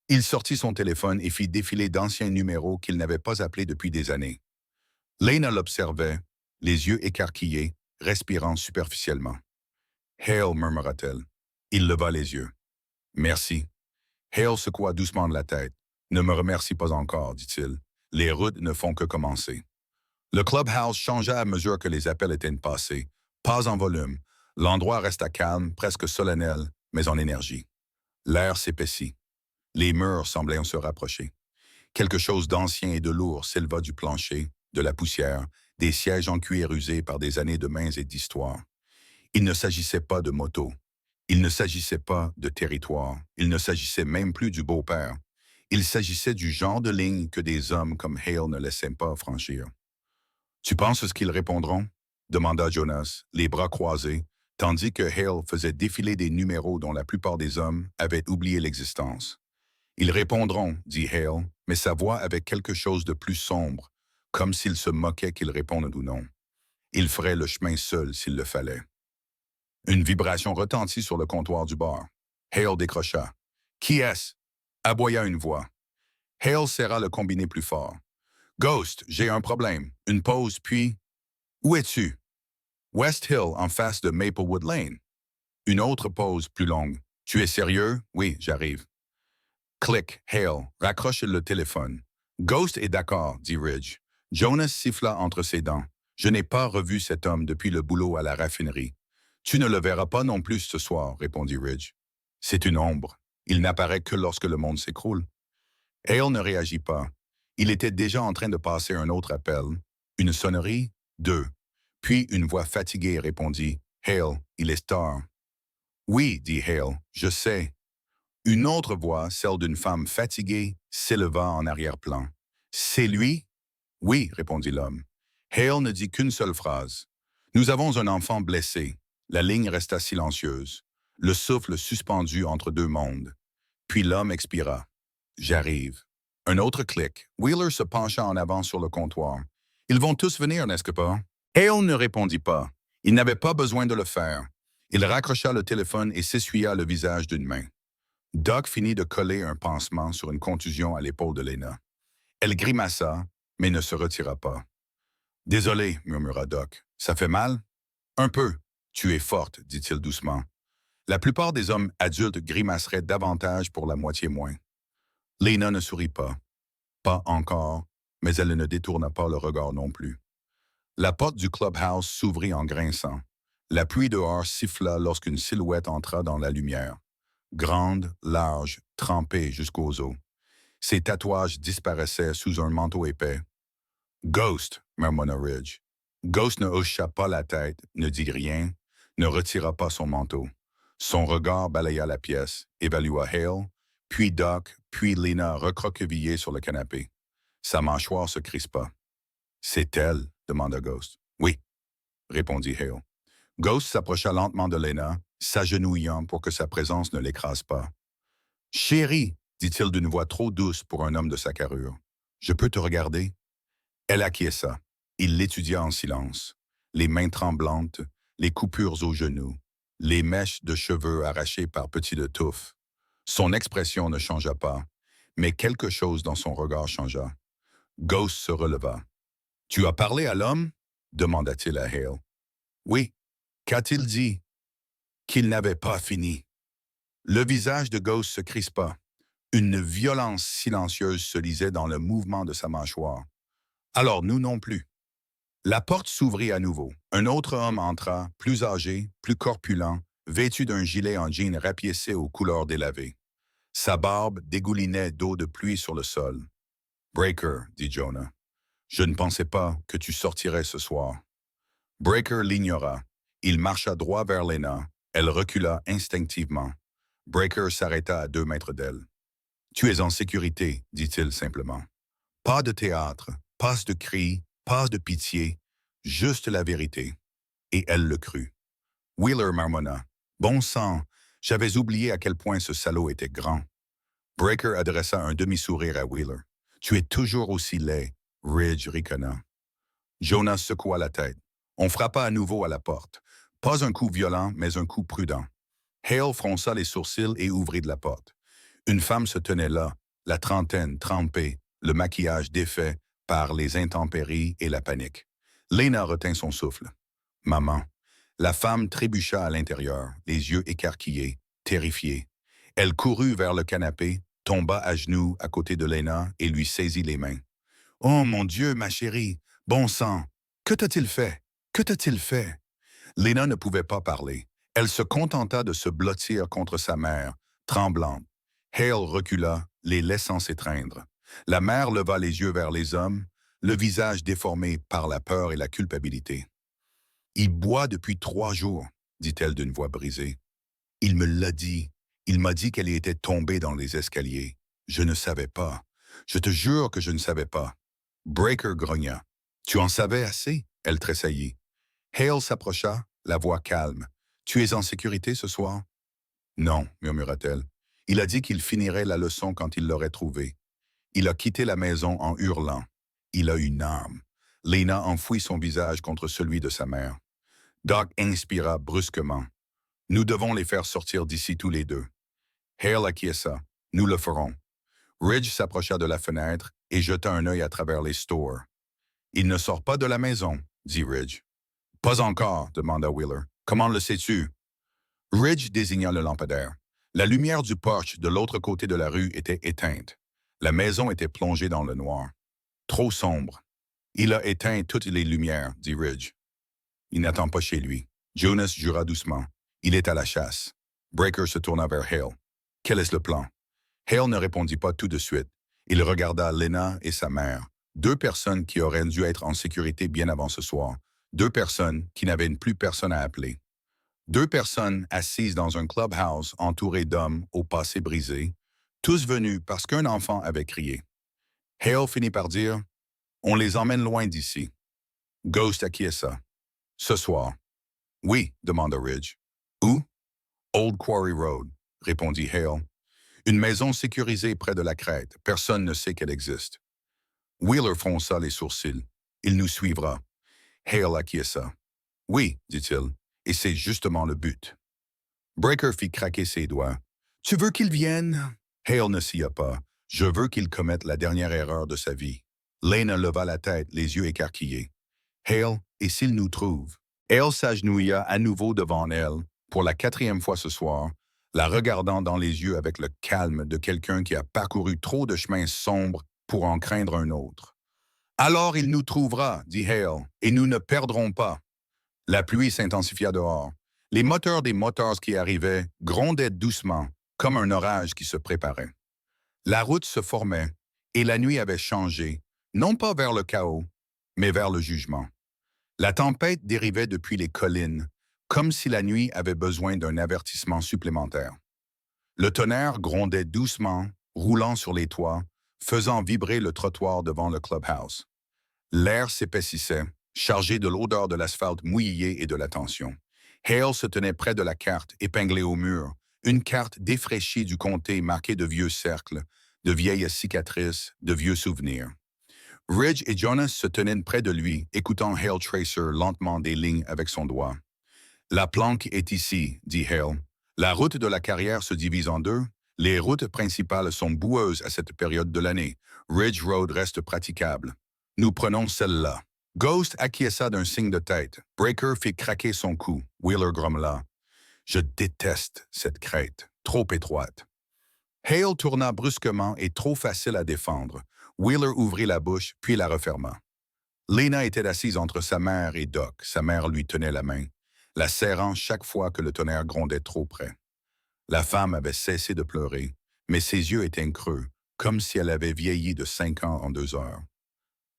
Il sortit son téléphone et fit défiler d'anciens numéros qu'il n'avait pas appelés depuis des années. Lena l'observait, les yeux écarquillés, respirant superficiellement. Hale, murmura-t-elle. Il leva les yeux. Merci. Hale secoua doucement de la tête. Ne me remercie pas encore, dit-il. Les routes ne font que commencer. Le clubhouse changea à mesure que les appels étaient passés. Pas en volume. L'endroit resta calme, presque solennel, mais en énergie. L'air s'épaissit. Les murs semblaient se rapprocher. Quelque chose d'ancien et de lourd s'éleva du plancher, de la poussière, des sièges en cuir usés par des années de mains et d'histoire. Il ne s'agissait pas de moto. Il ne s'agissait pas de territoire. Il ne s'agissait même plus du beau-père. Il s'agissait du genre de ligne que des hommes comme Hale ne laissaient pas franchir. « Tu penses ce qu'ils répondront? » demanda Jonas, les bras croisés, tandis que Hale faisait défiler des numéros dont la plupart des hommes avaient oublié l'existence. « Ils répondront, dit Hale, mais sa voix avait quelque chose de plus sombre, comme s'il se moquait qu'ils répondent ou non. Il ferait le chemin seul s'il le fallait. Une vibration retentit sur le comptoir du bar. Hale décrocha. « Qui est-ce? » aboya une voix. Hale serra le combiné plus fort. « Ghost, j'ai un problème. Une pause, puis... » Où es-tu? West Hill, en face de Maplewood Lane. Une autre pause plus longue. Tu es sérieux? Oui, j'arrive. Clic, Hale, raccroche le téléphone. Ghost est d'accord, dit Ridge. Jonas siffla entre ses dents. Je n'ai pas revu cet homme depuis le boulot à la raffinerie. Tu ne le verras pas non plus ce soir, répondit Ridge. C'est une ombre. Il n'apparaît que lorsque le monde s'écroule. Hale ne réagit pas. Il était déjà en train de passer un autre appel. Une sonnerie, deux. Puis une voix fatiguée répondit. Hale, il est tard. Oui, dit Hale, je sais. Une autre voix, celle d'une femme fatiguée, s'éleva en arrière-plan. C'est lui? Oui, répondit l'homme. Hale ne dit qu'une seule phrase. Nous avons un enfant blessé. La ligne resta silencieuse, le souffle suspendu entre deux mondes. Puis l'homme expira. J'arrive. Un autre clic. Wheeler se pencha en avant sur le comptoir. Ils vont tous venir, n'est-ce pas? Hale ne répondit pas. Il n'avait pas besoin de le faire. Il raccrocha le téléphone et s'essuya le visage d'une main. Doc finit de coller un pansement sur une contusion à l'épaule de Lena. Elle grimaça, mais ne se retira pas. « Désolé, murmura Doc. Ça fait mal? Un peu. Tu es forte, dit-il doucement. La plupart des hommes adultes grimaceraient davantage pour la moitié moins. Lena ne sourit pas. Pas encore, mais elle ne détourna pas le regard non plus. La porte du clubhouse s'ouvrit en grinçant. La pluie dehors siffla lorsqu'une silhouette entra dans la lumière. Grande, large, trempée jusqu'aux os. Ses tatouages disparaissaient sous un manteau épais. « Ghost » murmura Ridge. Ghost ne hocha pas la tête, ne dit rien, ne retira pas son manteau. Son regard balaya la pièce, évalua Hale, puis Doc, puis Lena recroquevillée sur le canapé. Sa mâchoire se crispa. « C'est elle » demanda Ghost. « Oui » répondit Hale. Ghost s'approcha lentement de Lena, s'agenouillant pour que sa présence ne l'écrase pas. « Chérie » dit-il d'une voix trop douce pour un homme de sa carrure. « Je peux te regarder ?» Elle acquiesça. Il l'étudia en silence. Les mains tremblantes, les coupures aux genoux, les mèches de cheveux arrachées par petits de touffes. Son expression ne changea pas, mais quelque chose dans son regard changea. Ghost se releva. « Tu as parlé à l'homme » demanda-t-il à Hale. « Oui. Qu'a-t-il dit? » Qu'il n'avait pas fini. Le visage de Ghost se crispa. Une violence silencieuse se lisait dans le mouvement de sa mâchoire. Alors nous non plus. La porte s'ouvrit à nouveau. Un autre homme entra, plus âgé, plus corpulent, vêtu d'un gilet en jean rapiécé aux couleurs délavées. Sa barbe dégoulinait d'eau de pluie sur le sol. « Breaker » dit Jonah. « Je ne pensais pas que tu sortirais ce soir. » Breaker l'ignora. Il marcha droit vers Lena. Elle recula instinctivement. Breaker s'arrêta à 2 mètres d'elle. « Tu es en sécurité, dit-il simplement. Pas de théâtre, pas de cris, pas de pitié, juste la vérité. » Et elle le crut. Wheeler marmonna. « Bon sang, j'avais oublié à quel point ce salaud était grand. » Breaker adressa un demi-sourire à Wheeler. « Tu es toujours aussi laid, » Ridge ricana. Jonas secoua la tête. On frappa à nouveau à la porte. Pas un coup violent, mais un coup prudent. Hale fronça les sourcils et ouvrit de la porte. Une femme se tenait là, la trentaine trempée, le maquillage défait par les intempéries et la panique. Lena retint son souffle. « Maman ». La femme trébucha à l'intérieur, les yeux écarquillés, terrifiée. Elle courut vers le canapé, tomba à genoux à côté de Lena et lui saisit les mains. « Oh mon Dieu, ma chérie, bon sang, que t'a-t-il fait? Que t'a-t-il fait? » Lena ne pouvait pas parler. Elle se contenta de se blottir contre sa mère, tremblante. Hale recula, les laissant s'étreindre. La mère leva les yeux vers les hommes, le visage déformé par la peur et la culpabilité. « Il boit depuis 3 jours, » dit-elle d'une voix brisée. « Il me l'a dit. Il m'a dit qu'elle était tombée dans les escaliers. Je ne savais pas. Je te jure que je ne savais pas. » Breaker grogna. « Tu en savais assez? » Elle tressaillit. Hale s'approcha, la voix calme. « Tu es en sécurité ce soir? »« Non, » murmura-t-elle. « Il a dit qu'il finirait la leçon quand il l'aurait trouvée. Il a quitté la maison en hurlant. Il a une arme. » Lena enfouit son visage contre celui de sa mère. Doc inspira brusquement. « Nous devons les faire sortir d'ici tous les deux. » Hale acquiesça. « Nous le ferons. » Ridge s'approcha de la fenêtre et jeta un œil à travers les stores. « Il ne sort pas de la maison, » dit Ridge. Pas encore, demanda Wheeler. Comment le sais-tu? Ridge désigna le lampadaire. La lumière du porche de l'autre côté de la rue était éteinte. La maison était plongée dans le noir. Trop sombre. Il a éteint toutes les lumières, dit Ridge. Il n'attend pas chez lui. Jonas jura doucement. Il est à la chasse. Breaker se tourna vers Hale. Quel est le plan? Hale ne répondit pas tout de suite. Il regarda Lena et sa mère, deux personnes qui auraient dû être en sécurité bien avant ce soir, deux personnes qui n'avaient plus personne à appeler. Deux personnes assises dans un clubhouse entouré d'hommes au passé brisé, tous venus parce qu'un enfant avait crié. Hale finit par dire « On les emmène loin d'ici. » Ghost acquiesça. « Ce soir. »« Oui, demanda Ridge. »« Où? »« Old Quarry Road, » répondit Hale. « Une maison sécurisée près de la crête. Personne ne sait qu'elle existe. » Wheeler fronça les sourcils. « Il nous suivra. » Hale acquiesça. « Oui, dit-il, et c'est justement le but. » Breaker fit craquer ses doigts. « Tu veux qu'il vienne? » Hale ne s'y a pas. « Je veux qu'il commette la dernière erreur de sa vie. » Lena leva la tête, les yeux écarquillés. « Hale, et s'il nous trouve? » Hale s'agenouilla à nouveau devant elle, pour la quatrième fois ce soir, la regardant dans les yeux avec le calme de quelqu'un qui a parcouru trop de chemins sombres pour en craindre un autre. « Alors il nous trouvera, dit Hale, et nous ne perdrons pas. » La pluie s'intensifia dehors. Les moteurs des moteurs qui arrivaient grondaient doucement, comme un orage qui se préparait. La route se formait, et la nuit avait changé, non pas vers le chaos, mais vers le jugement. La tempête dérivait depuis les collines, comme si la nuit avait besoin d'un avertissement supplémentaire. Le tonnerre grondait doucement, roulant sur les toits, faisant vibrer le trottoir devant le clubhouse. L'air s'épaississait, chargé de l'odeur de l'asphalte mouillé et de la tension. Hale se tenait près de la carte, épinglée au mur, une carte défraîchie du comté marquée de vieux cercles, de vieilles cicatrices, de vieux souvenirs. Ridge et Jonas se tenaient près de lui, écoutant Hale tracer lentement des lignes avec son doigt. « La planque est ici, dit Hale. La route de la carrière se divise en deux. Les routes principales sont boueuses à cette période de l'année. Ridge Road reste praticable. Nous prenons celle-là. » Ghost acquiesça d'un signe de tête. Breaker fit craquer son cou. Wheeler grommela. « Je déteste cette crête, trop étroite. » Hale tourna brusquement et trop facile à défendre. Wheeler ouvrit la bouche, puis la referma. Lena était assise entre sa mère et Doc. Sa mère lui tenait la main, la serrant chaque fois que le tonnerre grondait trop près. La femme avait cessé de pleurer, mais ses yeux étaient creux, comme si elle avait vieilli de 5 ans en 2 heures.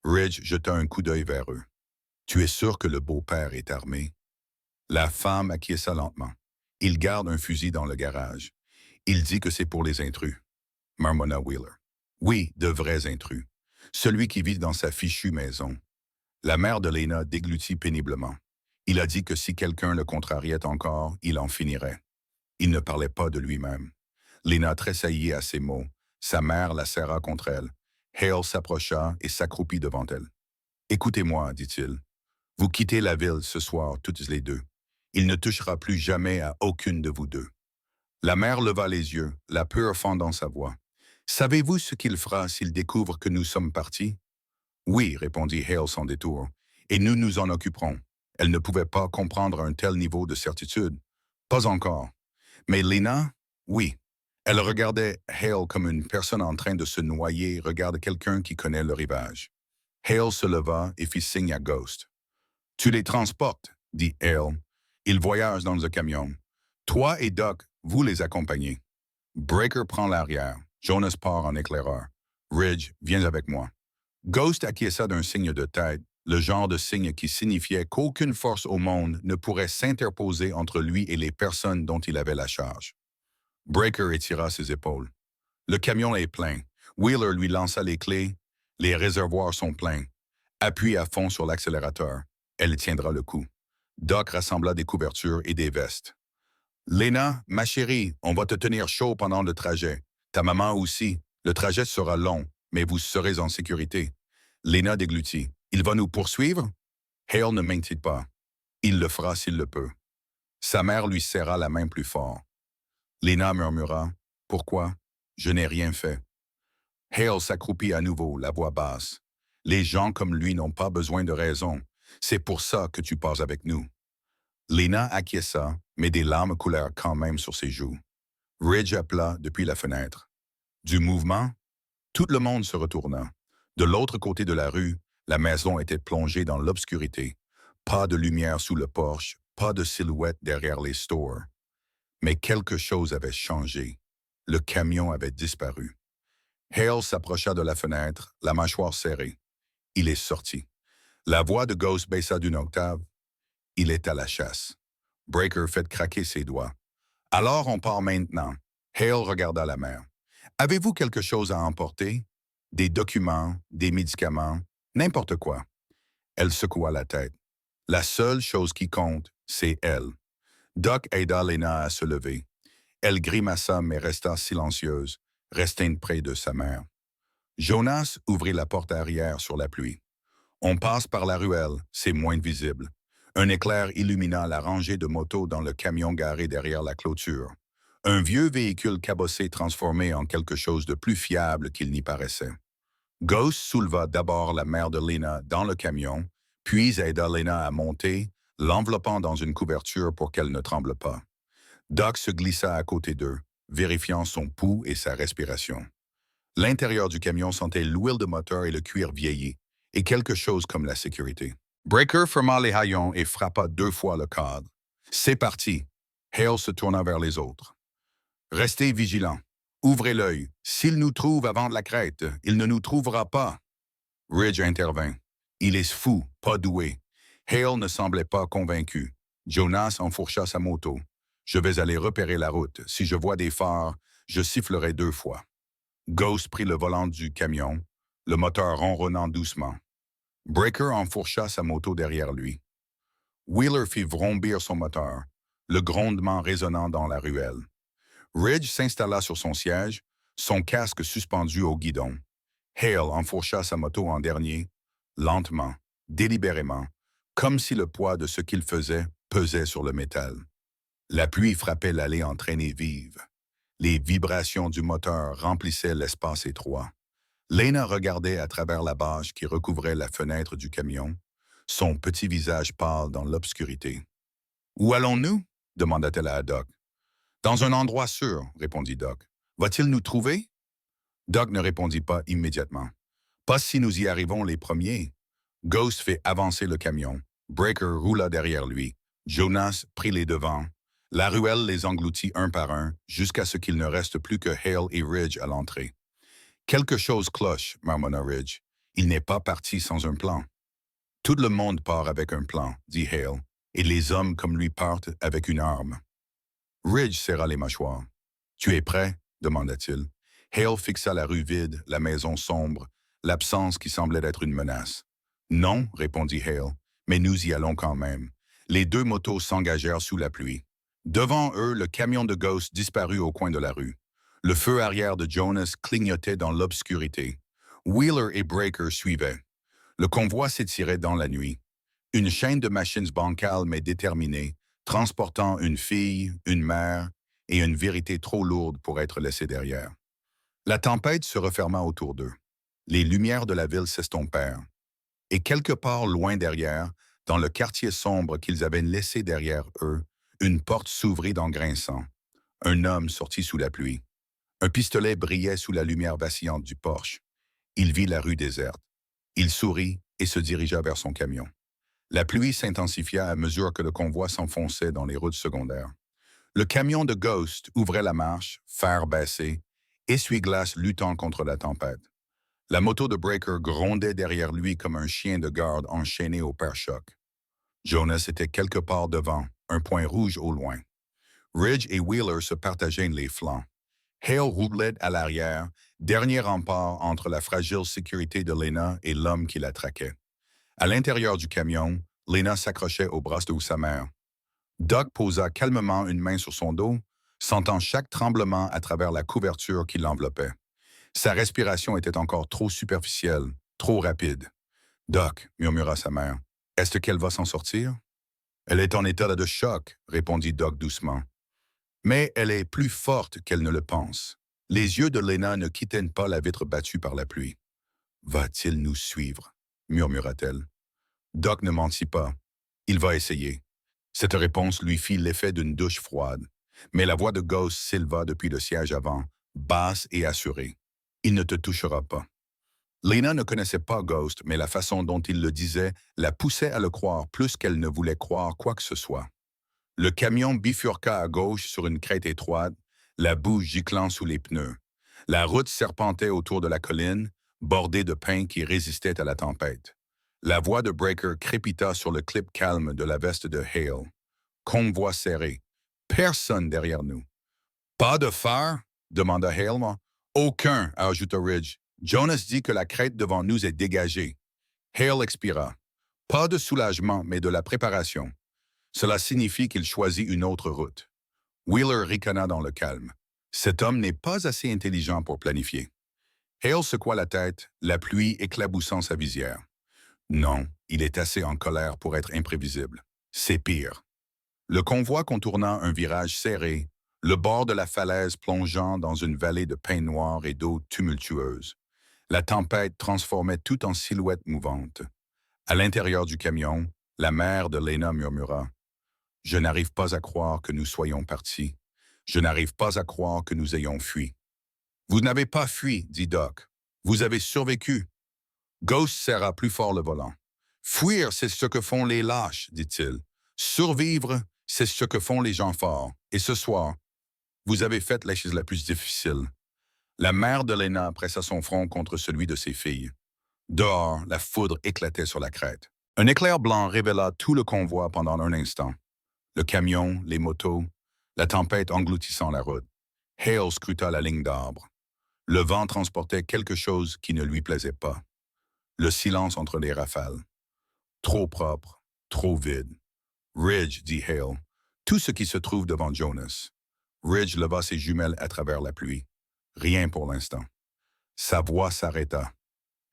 Ridge jeta un coup d'œil vers eux. « Tu es sûr que le beau-père est armé? » La femme acquiesça lentement. « Il garde un fusil dans le garage. Il dit que c'est pour les intrus. » marmonna Wheeler. « Oui, de vrais intrus. Celui qui vit dans sa fichue maison. » La mère de Lena déglutit péniblement. Il a dit que si quelqu'un le contrariait encore, il en finirait. Il ne parlait pas de lui-même. Lena tressaillit à ces mots. Sa mère la serra contre elle. Hale s'approcha et s'accroupit devant elle. « Écoutez-moi, dit-il. Vous quittez la ville ce soir, toutes les deux. Il ne touchera plus jamais à aucune de vous deux. » La mère leva les yeux, la peur fendant sa voix. « Savez-vous ce qu'il fera s'il découvre que nous sommes partis? » « Oui, répondit Hale sans détour, et nous nous en occuperons. » Elle ne pouvait pas comprendre un tel niveau de certitude. Pas encore. Mais Lena, oui. Elle regardait Hale comme une personne en train de se noyer regarde quelqu'un qui connaît le rivage. Hale se leva et fit signe à Ghost. « Tu les transportes, dit Hale. Ils voyagent dans le camion. Toi et Doc, vous les accompagnez. Breaker prend l'arrière. Jonas part en éclaireur. Ridge, viens avec moi. » Ghost acquiesça d'un signe de tête, le genre de signe qui signifiait qu'aucune force au monde ne pourrait s'interposer entre lui et les personnes dont il avait la charge. Breaker étira ses épaules. « Le camion est plein. » Wheeler lui lança les clés. « Les réservoirs sont pleins. Appuie à fond sur l'accélérateur. Elle tiendra le coup. » Doc rassembla des couvertures et des vestes. « Lena, ma chérie, on va te tenir chaud pendant le trajet. Ta maman aussi. Le trajet sera long, mais vous serez en sécurité. » Lena déglutit. « Il va nous poursuivre? » Hale ne mentit pas. Il le fera s'il le peut. Sa mère lui serra la main plus fort. Lena murmura. « Pourquoi? Je n'ai rien fait. » Hale s'accroupit à nouveau, la voix basse. « Les gens comme lui n'ont pas besoin de raison. C'est pour ça que tu pars avec nous. Lena acquiesça, mais des larmes coulèrent quand même sur ses joues. Ridge appela depuis la fenêtre. Du mouvement, tout le monde se retourna. De l'autre côté de la rue, la maison était plongée dans l'obscurité. Pas de lumière sous le porche, pas de silhouette derrière les stores. Mais quelque chose avait changé. Le camion avait disparu. Hale s'approcha de la fenêtre, la mâchoire serrée. Il est sorti. La voix de Ghost baissa d'une octave. Il est à la chasse. Breaker fait craquer ses doigts. Alors on part maintenant. Hale regarda la mère. Avez-vous quelque chose à emporter? Des documents, des médicaments, n'importe quoi. Elle secoua la tête. La seule chose qui compte, c'est elle. Doc aida Lena à se lever. Elle grimaça mais resta silencieuse, restée près de sa mère. Jonas ouvrit la porte arrière sur la pluie. On passe par la ruelle, c'est moins visible. Un éclair illumina la rangée de motos dans le camion garé derrière la clôture. Un vieux véhicule cabossé transformé en quelque chose de plus fiable qu'il n'y paraissait. Ghost souleva d'abord la mère de Lena dans le camion, puis aida Lena à monter, l'enveloppant dans une couverture pour qu'elle ne tremble pas. Doc se glissa à côté d'eux, vérifiant son pouls et sa respiration. L'intérieur du camion sentait l'huile de moteur et le cuir vieilli, et quelque chose comme la sécurité. Breaker ferma les haillons et frappa 2 fois le cadre. « C'est parti! » Hale se tourna vers les autres. « Restez vigilants. Ouvrez l'œil. S'il nous trouve avant de la crête, il ne nous trouvera pas. » Ridge intervint. « Il est fou, pas doué. » Hale ne semblait pas convaincu. Jonas enfourcha sa moto. « Je vais aller repérer la route. Si je vois des phares, je sifflerai 2 fois. » Ghost prit le volant du camion, le moteur ronronnant doucement. Breaker enfourcha sa moto derrière lui. Wheeler fit vrombir son moteur, le grondement résonnant dans la ruelle. Ridge s'installa sur son siège, son casque suspendu au guidon. Hale enfourcha sa moto en dernier, lentement, délibérément, comme si le poids de ce qu'il faisait pesait sur le métal. La pluie frappait l'allée entraînée vive. Les vibrations du moteur remplissaient l'espace étroit. Lena regardait à travers la bâche qui recouvrait la fenêtre du camion, son petit visage pâle dans l'obscurité. « Où allons-nous? » demanda-t-elle à Doc. « Dans un endroit sûr, » répondit Doc. « Va-t-il nous trouver? » Doc ne répondit pas immédiatement. « Pas si nous y arrivons les premiers. » Ghost fit avancer le camion. Breaker roula derrière lui. Jonas prit les devants. La ruelle les engloutit un par un, jusqu'à ce qu'il ne reste plus que Hale et Ridge à l'entrée. « Quelque chose cloche, » marmonna Ridge. « Il n'est pas parti sans un plan. »« Tout le monde part avec un plan, » dit Hale, « et les hommes comme lui partent avec une arme. » Ridge serra les mâchoires. « Tu es prêt? » demanda-t-il. Hale fixa la rue vide, la maison sombre, l'absence qui semblait être une menace. « Non, » répondit Hale, « mais nous y allons quand même. » Les 2 motos s'engagèrent sous la pluie. Devant eux, le camion de Ghost disparut au coin de la rue. Le feu arrière de Jonas clignotait dans l'obscurité. Wheeler et Breaker suivaient. Le convoi s'étirait dans la nuit. Une chaîne de machines bancales mais déterminées, transportant une fille, une mère et une vérité trop lourde pour être laissée derrière. La tempête se referma autour d'eux. Les lumières de la ville s'estompèrent. Et quelque part loin derrière, dans le quartier sombre qu'ils avaient laissé derrière eux, une porte s'ouvrit en grinçant. Un homme sortit sous la pluie. Un pistolet brillait sous la lumière vacillante du porche. Il vit la rue déserte. Il sourit et se dirigea vers son camion. La pluie s'intensifia à mesure que le convoi s'enfonçait dans les routes secondaires. Le camion de Ghost ouvrait la marche, fer baissé, essuie-glace luttant contre la tempête. La moto de Breaker grondait derrière lui comme un chien de garde enchaîné au pare-choc. Jonas était quelque part devant, un point rouge au loin. Ridge et Wheeler se partageaient les flancs. Hale roulait à l'arrière, dernier rempart entre la fragile sécurité de Lena et l'homme qui la traquait. À l'intérieur du camion, Lena s'accrochait au bras de sa mère. Doc posa calmement une main sur son dos, sentant chaque tremblement à travers la couverture qui l'enveloppait. Sa respiration était encore trop superficielle, trop rapide. « Doc, » murmura sa mère, « est-ce qu'elle va s'en sortir? »« Elle est en état de choc, » répondit Doc doucement. « Mais elle est plus forte qu'elle ne le pense. » Les yeux de Lena ne quittaient pas la vitre battue par la pluie. « Va-t-il nous suivre? » murmura-t-elle. Doc ne mentit pas. Il va essayer. Cette réponse lui fit l'effet d'une douche froide. Mais la voix de Ghost s'éleva depuis le siège avant, basse et assurée. Il ne te touchera pas. Lena ne connaissait pas Ghost, mais la façon dont il le disait la poussait à le croire plus qu'elle ne voulait croire quoi que ce soit. Le camion bifurqua à gauche sur une crête étroite, la boue giclant sous les pneus. La route serpentait autour de la colline, bordée de pins qui résistaient à la tempête. La voix de Breaker crépita sur le clip calme de la veste de Hale. Convoi serré. Personne derrière nous. Pas de phare? Demanda Hale. Aucun, ajouta Ridge. Jonas dit que la crête devant nous est dégagée. Hale expira. Pas de soulagement, mais de la préparation. Cela signifie qu'il choisit une autre route. Wheeler ricana dans le calme. Cet homme n'est pas assez intelligent pour planifier. Hale secoua la tête, la pluie éclaboussant sa visière. Non, il est assez en colère pour être imprévisible. C'est pire. Le convoi contournant un virage serré, le bord de la falaise plongeant dans une vallée de pins noirs et d'eau tumultueuse. La tempête transformait tout en silhouette mouvante. À l'intérieur du camion, la mère de Lena murmura. « Je n'arrive pas à croire que nous soyons partis. Je n'arrive pas à croire que nous ayons fui. »« Vous n'avez pas fui, dit Doc. Vous avez survécu. » Ghost serra plus fort le volant. « Fuir, c'est ce que font les lâches, dit-il. Survivre, c'est ce que font les gens forts. Et ce soir, vous avez fait la chose la plus difficile. » La mère de Lena pressa son front contre celui de ses filles. Dehors, la foudre éclatait sur la crête. Un éclair blanc révéla tout le convoi pendant un instant. Le camion, les motos, la tempête engloutissant la route. Hale scruta la ligne d'arbres. Le vent transportait quelque chose qui ne lui plaisait pas. Le silence entre les rafales. Trop propre, trop vide. Ridge, dit Hale, tout ce qui se trouve devant Jonas. Ridge leva ses jumelles à travers la pluie. Rien pour l'instant. Sa voix s'arrêta.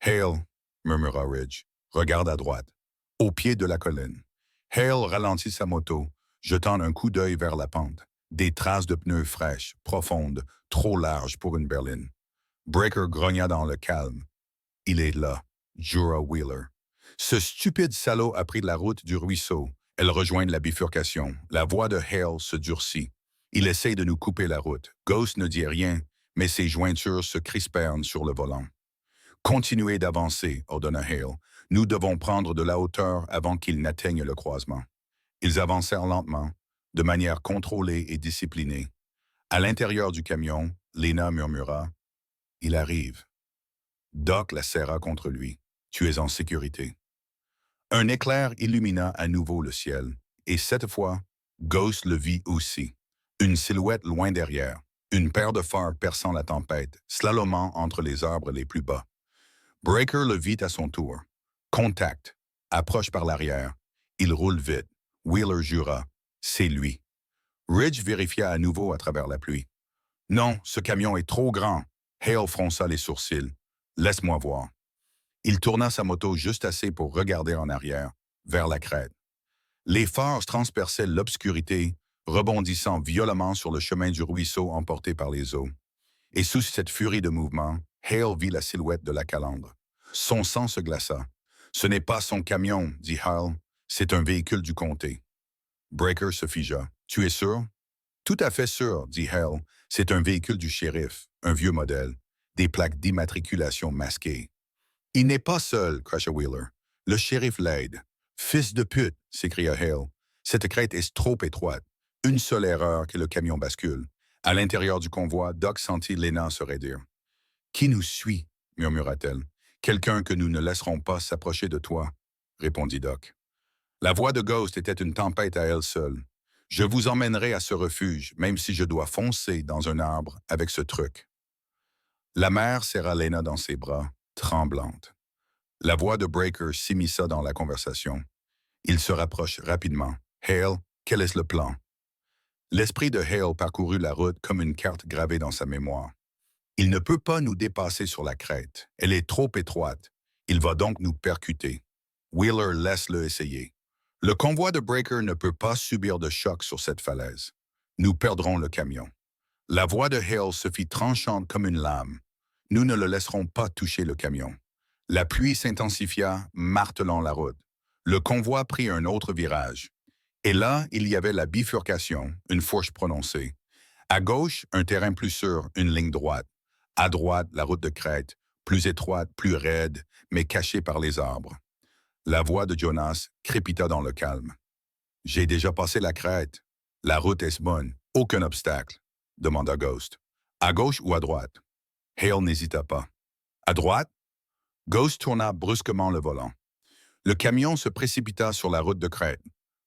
Hale, murmura Ridge, regarde à droite, au pied de la colline. Hale ralentit sa moto, jetant un coup d'œil vers la pente. Des traces de pneus fraîches, profondes, trop larges pour une berline. Breaker grogna dans le calme. Il est là, jura Wheeler. Ce stupide salaud a pris la route du ruisseau. Elle rejoint la bifurcation. La voix de Hale se durcit. Il essaie de nous couper la route. Ghost ne dit rien, mais ses jointures se crispèrent sur le volant. Continuez d'avancer, ordonna Hale. Nous devons prendre de la hauteur avant qu'ils n'atteignent le croisement. Ils avancèrent lentement, de manière contrôlée et disciplinée. À l'intérieur du camion, Lena murmura « Il arrive ». Doc la serra contre lui. « Tu es en sécurité ». Un éclair illumina à nouveau le ciel, et cette fois, Ghost le vit aussi. Une silhouette loin derrière, une paire de phares perçant la tempête, slalomant entre les arbres les plus bas. Breaker le vit à son tour. Contact. Approche par l'arrière. Il roule vite. Wheeler jura. C'est lui. Ridge vérifia à nouveau à travers la pluie. Non, ce camion est trop grand. Hale fronça les sourcils. Laisse-moi voir. Il tourna sa moto juste assez pour regarder en arrière, vers la crête. Les phares transperçaient l'obscurité, rebondissant violemment sur le chemin du ruisseau emporté par les eaux. Et sous cette furie de mouvement, Hale vit la silhouette de la calandre. Son sang se glaça. « Ce n'est pas son camion, dit Hale. C'est un véhicule du comté. » Breaker se figea. « Tu es sûr? »« Tout à fait sûr, dit Hale. C'est un véhicule du shérif, un vieux modèle. Des plaques d'immatriculation masquées. »« Il n'est pas seul, crasha Wheeler. Le shérif l'aide. »« Fils de pute, s'écria Hale. Cette crête est trop étroite. Une seule erreur que le camion bascule. » À l'intérieur du convoi, Doc sentit Lena se raidir. « Qui nous suit? » murmura-t-elle. « Quelqu'un que nous ne laisserons pas s'approcher de toi, » répondit Doc. La voix de Ghost était une tempête à elle seule. « Je vous emmènerai à ce refuge, même si je dois foncer dans un arbre avec ce truc. » La mère serra Lena dans ses bras, tremblante. La voix de Breaker s'immisça dans la conversation. Il se rapproche rapidement. « Hale, quel est le plan? » L'esprit de Hale parcourut la route comme une carte gravée dans sa mémoire. Il ne peut pas nous dépasser sur la crête. Elle est trop étroite. Il va donc nous percuter. Wheeler laisse-le essayer. Le convoi de Breaker ne peut pas subir de choc sur cette falaise. Nous perdrons le camion. La voix de Hale se fit tranchante comme une lame. Nous ne le laisserons pas toucher le camion. La pluie s'intensifia, martelant la route. Le convoi prit un autre virage. Et là, il y avait la bifurcation, une fourche prononcée. À gauche, un terrain plus sûr, une ligne droite. À droite, la route de crête, plus étroite, plus raide, mais cachée par les arbres. La voix de Jonas crépita dans le calme. J'ai déjà passé la crête. La route est bonne. Aucun obstacle, demanda Ghost. À gauche ou à droite? Hale n'hésita pas. À droite? Ghost tourna brusquement le volant. Le camion se précipita sur la route de crête.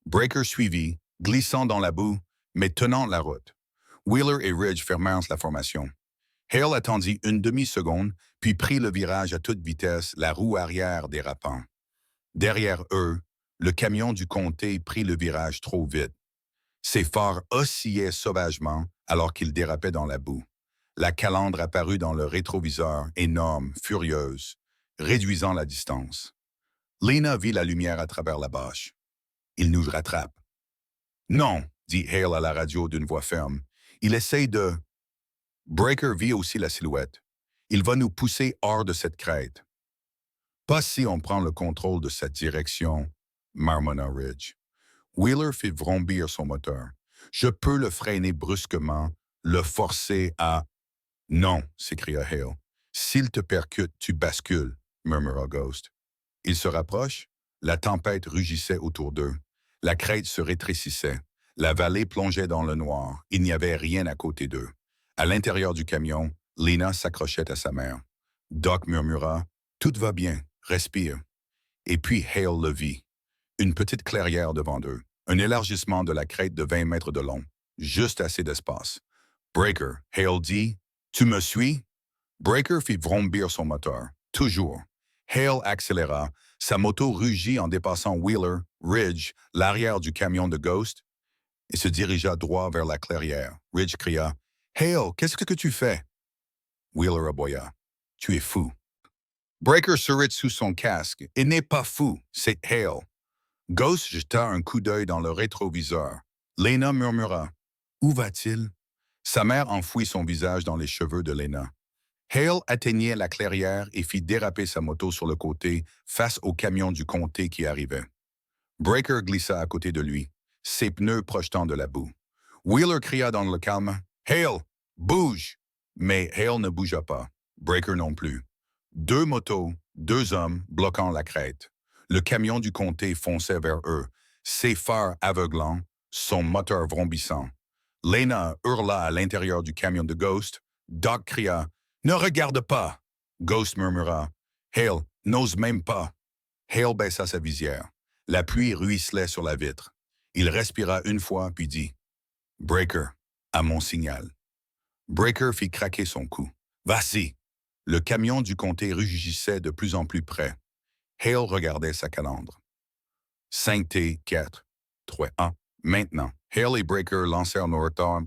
Breaker suivit, glissant dans la boue, mais tenant la route. Wheeler et Ridge fermèrent la formation. Hale attendit une demi-seconde, puis prit le virage à toute vitesse, la roue arrière dérapant. Derrière eux, le camion du comté prit le virage trop vite. Ses phares oscillaient sauvagement alors qu'il dérapait dans la boue. La calandre apparut dans le rétroviseur, énorme, furieuse, réduisant la distance. Lena vit la lumière à travers la bâche. Il nous rattrape. Non, dit Hale à la radio d'une voix ferme. Il essaye de... Breaker vit aussi la silhouette. Il va nous pousser hors de cette crête. Pas si on prend le contrôle de cette direction, marmonna Ridge. Wheeler fit vrombir son moteur. Je peux le freiner brusquement, le forcer à... Non, s'écria Hale. S'il te percute, tu bascules, murmura Ghost. Ils se rapprochent. La tempête rugissait autour d'eux. La crête se rétrécissait. La vallée plongeait dans le noir. Il n'y avait rien à côté d'eux. À l'intérieur du camion, Lena s'accrochait à sa mère. Doc murmura « Tout va bien, respire ». Et puis Hale le vit. Une petite clairière devant eux. Un élargissement de la crête de 20 mètres de long. Juste assez d'espace. Breaker, Hale dit « Tu me suis ?» Breaker fit vrombir son moteur. Toujours. Hale accéléra. Sa moto rugit en dépassant Wheeler, Ridge, l'arrière du camion de Ghost, et se dirigea droit vers la clairière. Ridge cria « Hale, qu'est-ce que tu fais? » Wheeler aboya. « Tu es fou. » Breaker sourit sous son casque. « Il n'est pas fou, c'est Hale. » Ghost jeta un coup d'œil dans le rétroviseur. Lena murmura « Où va-t-il? » Sa mère enfouit son visage dans les cheveux de Lena. Hale atteignait la clairière et fit déraper sa moto sur le côté face au camion du comté qui arrivait. Breaker glissa à côté de lui, ses pneus projetant de la boue. Wheeler cria dans le calme « Hale, bouge !» Mais Hale ne bougea pas, Breaker non plus. Deux motos, deux hommes bloquant la crête. Le camion du comté fonçait vers eux, ses phares aveuglants, son moteur vrombissant. Lena hurla à l'intérieur du camion de Ghost. Doc cria « Ne regarde pas !» Ghost murmura « Hale, n'ose même pas !» Hale baissa sa visière. La pluie ruisselait sur la vitre. Il respira une fois, puis dit « Breaker, à mon signal. » Breaker fit craquer son cou. « Vas-y !» Le camion du comté rugissait de plus en plus près. Hale regardait sa calandre. 5T, 4, 3, 1. Maintenant, Hale et Breaker lancèrent nos retards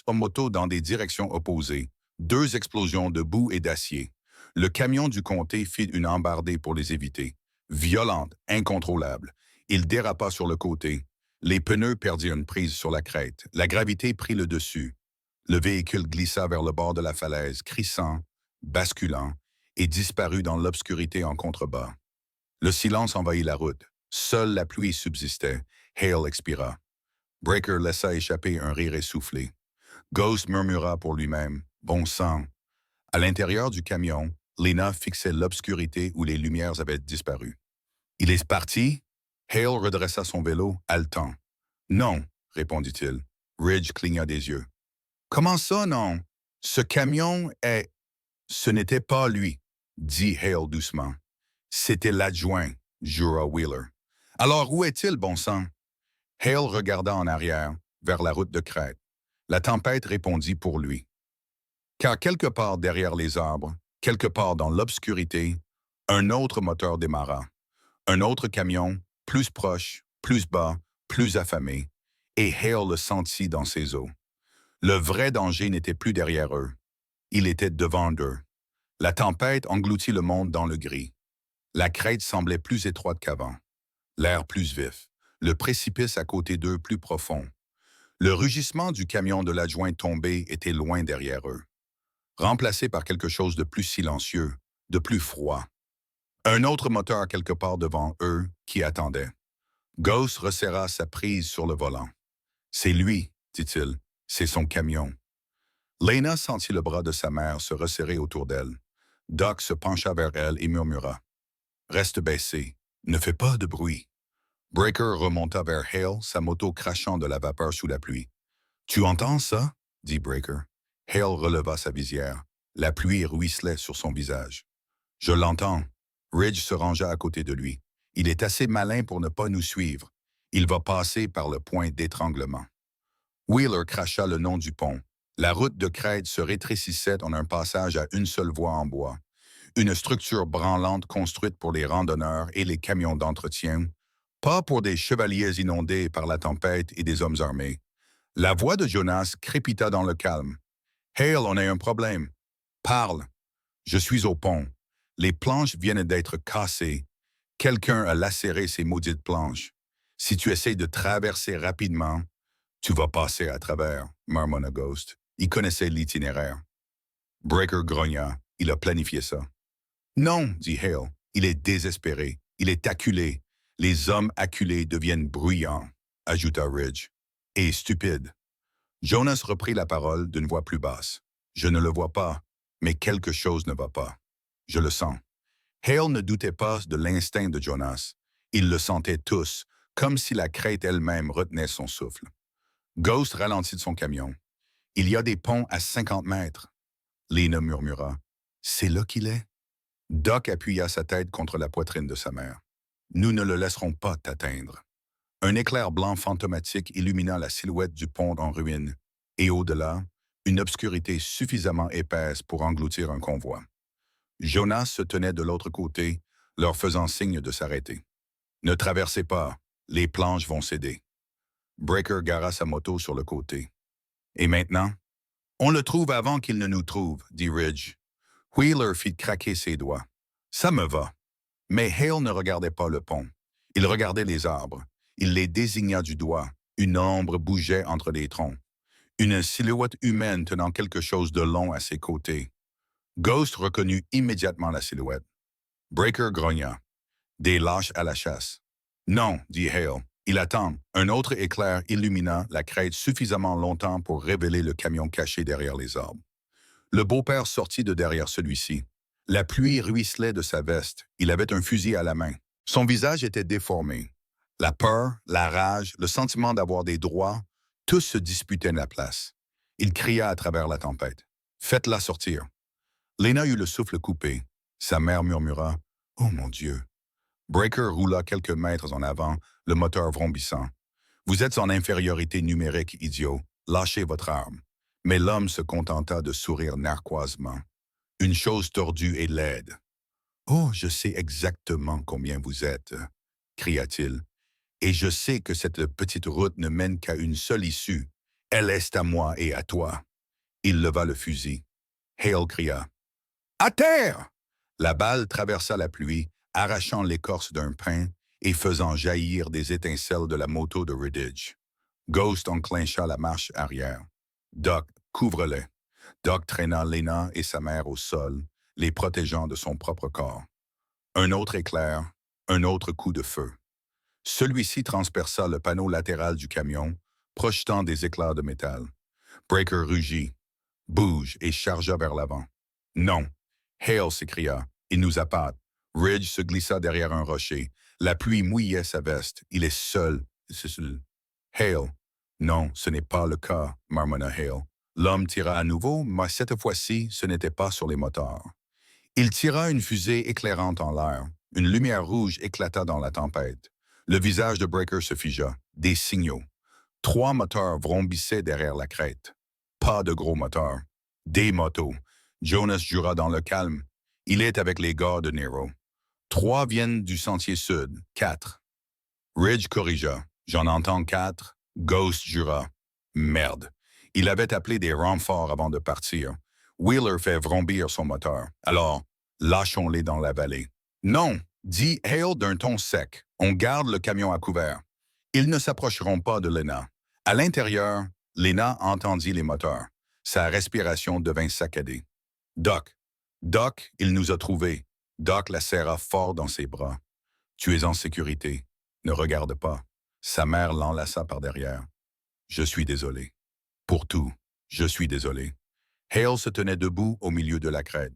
en moto dans des directions opposées. Deux explosions de boue et d'acier. Le camion du comté fit une embardée pour les éviter. Violente, incontrôlable. Il dérapa sur le côté. Les pneus perdirent une prise sur la crête. La gravité prit le dessus. Le véhicule glissa vers le bord de la falaise, crissant, basculant, et disparut dans l'obscurité en contrebas. Le silence envahit la route. Seule la pluie subsistait. Hale expira. Breaker laissa échapper un rire essoufflé. Ghost murmura pour lui-même. Bon sang. À l'intérieur du camion, Lena fixait l'obscurité où les lumières avaient disparu. Il est parti? Hale redressa son vélo, haletant. Non, répondit-il. Ridge cligna des yeux. Comment ça, non? Ce camion est... Ce n'était pas lui, dit Hale doucement. C'était l'adjoint, jura Wheeler. Alors où est-il, bon sang? Hale regarda en arrière, vers la route de crête. La tempête répondit pour lui. Car quelque part derrière les arbres, quelque part dans l'obscurité, un autre moteur démarra. Un autre camion, plus proche, plus bas, plus affamé, et Hale le sentit dans ses os. Le vrai danger n'était plus derrière eux. Il était devant eux. La tempête engloutit le monde dans le gris. La crête semblait plus étroite qu'avant. L'air plus vif. Le précipice à côté d'eux plus profond. Le rugissement du camion de l'adjoint tombé était loin derrière eux, remplacé par quelque chose de plus silencieux, de plus froid. Un autre moteur quelque part devant eux qui attendait. Ghost resserra sa prise sur le volant. C'est lui, dit-il. C'est son camion. Lena sentit le bras de sa mère se resserrer autour d'elle. Doc se pencha vers elle et murmura. Reste baissé. Ne fais pas de bruit. Breaker remonta vers Hale, sa moto crachant de la vapeur sous la pluie. Tu entends ça? Dit Breaker. Hale releva sa visière. La pluie ruisselait sur son visage. Je l'entends. Ridge se rangea à côté de lui. Il est assez malin pour ne pas nous suivre. Il va passer par le point d'étranglement. Wheeler cracha le nom du pont. La route de crête se rétrécissait en un passage à une seule voie en bois. Une structure branlante construite pour les randonneurs et les camions d'entretien, pas pour des chevaliers inondés par la tempête et des hommes armés. La voix de Jonas crépita dans le calme. « Hale, on a un problème. Parle. Je suis au pont. Les planches viennent d'être cassées. Quelqu'un a lacéré ces maudites planches. Si tu essaies de traverser rapidement, tu vas passer à travers, marmonna Ghost. Il connaissait l'itinéraire. Breaker grogna. Il a planifié ça. Non, dit Hale. Il est désespéré. Il est acculé. Les hommes acculés deviennent bruyants, ajouta Ridge. Et stupides. Jonas reprit la parole d'une voix plus basse. Je ne le vois pas, mais quelque chose ne va pas. Je le sens. Hale ne doutait pas de l'instinct de Jonas. Ils le sentaient tous, comme si la crête elle-même retenait son souffle. Ghost ralentit de son camion. Il y a des ponts à 50 mètres. Lena murmura. C'est là qu'il est? Doc appuya sa tête contre la poitrine de sa mère. Nous ne le laisserons pas t'atteindre. Un éclair blanc fantomatique illumina la silhouette du pont en ruine, et au-delà, une obscurité suffisamment épaisse pour engloutir un convoi. Jonas se tenait de l'autre côté, leur faisant signe de s'arrêter. Ne traversez pas, les planches vont céder. Breaker gara sa moto sur le côté. Et maintenant? On le trouve avant qu'il ne nous trouve, dit Ridge. Wheeler fit craquer ses doigts. Ça me va. Mais Hale ne regardait pas le pont. Il regardait les arbres. Il les désigna du doigt. Une ombre bougeait entre les troncs. Une silhouette humaine tenant quelque chose de long à ses côtés. Ghost reconnut immédiatement la silhouette. Breaker grogna. Des lâches à la chasse. Non, dit Hale. Il attend. Un autre éclair illumina la crête suffisamment longtemps pour révéler le camion caché derrière les arbres. Le beau-père sortit de derrière celui-ci. La pluie ruisselait de sa veste. Il avait un fusil à la main. Son visage était déformé. La peur, la rage, le sentiment d'avoir des droits, tous se disputaient la place. Il cria à travers la tempête. « Faites-la sortir. » Lena eut le souffle coupé. Sa mère murmura. « Oh mon Dieu. » Breaker roula quelques mètres en avant, le moteur vrombissant. « Vous êtes en infériorité numérique, idiot. Lâchez votre arme. » Mais l'homme se contenta de sourire narquoisement. Une chose tordue et laide. « Oh, je sais exactement combien vous êtes, » cria-t-il. « Et je sais que cette petite route ne mène qu'à une seule issue. Elle est à moi et à toi. » Il leva le fusil. Hale cria. « À terre! » La balle traversa la pluie, arrachant l'écorce d'un pin et faisant jaillir des étincelles de la moto de Ridge. Ghost enclencha la marche arrière. « Doc, couvre-les. » Doc traîna Lena et sa mère au sol, les protégeant de son propre corps. Un autre éclair, un autre coup de feu. Celui-ci transperça le panneau latéral du camion, projetant des éclats de métal. Breaker rugit, bouge et chargea vers l'avant. « Non! » Hale s'écria. « Il nous appâte. » Ridge se glissa derrière un rocher. La pluie mouillait sa veste. Il est seul. Hale. « Non, ce n'est pas le cas, » marmonna Hale. L'homme tira à nouveau, mais cette fois-ci, ce n'était pas sur les moteurs. Il tira une fusée éclairante en l'air. Une lumière rouge éclata dans la tempête. Le visage de Breaker se figea. Des signaux. 3 moteurs vrombissaient derrière la crête. Pas de gros moteurs. Des motos. Jonas jura dans le calme. Il est avec les gars de Nero. 3 viennent du sentier sud. 4. Ridge corrigea. J'en entends 4. Ghost jura. Merde. Il avait appelé des renforts avant de partir. Wheeler fait vrombir son moteur. Alors, lâchons-les dans la vallée. Non, dit Hale d'un ton sec. On garde le camion à couvert. Ils ne s'approcheront pas de Lena. À l'intérieur, Lena entendit les moteurs. Sa respiration devint saccadée. Doc, il nous a trouvés. Doc la serra fort dans ses bras. Tu es en sécurité. Ne regarde pas. Sa mère l'enlaça par derrière. Je suis désolé. Pour tout, je suis désolé. Hale se tenait debout au milieu de la crête.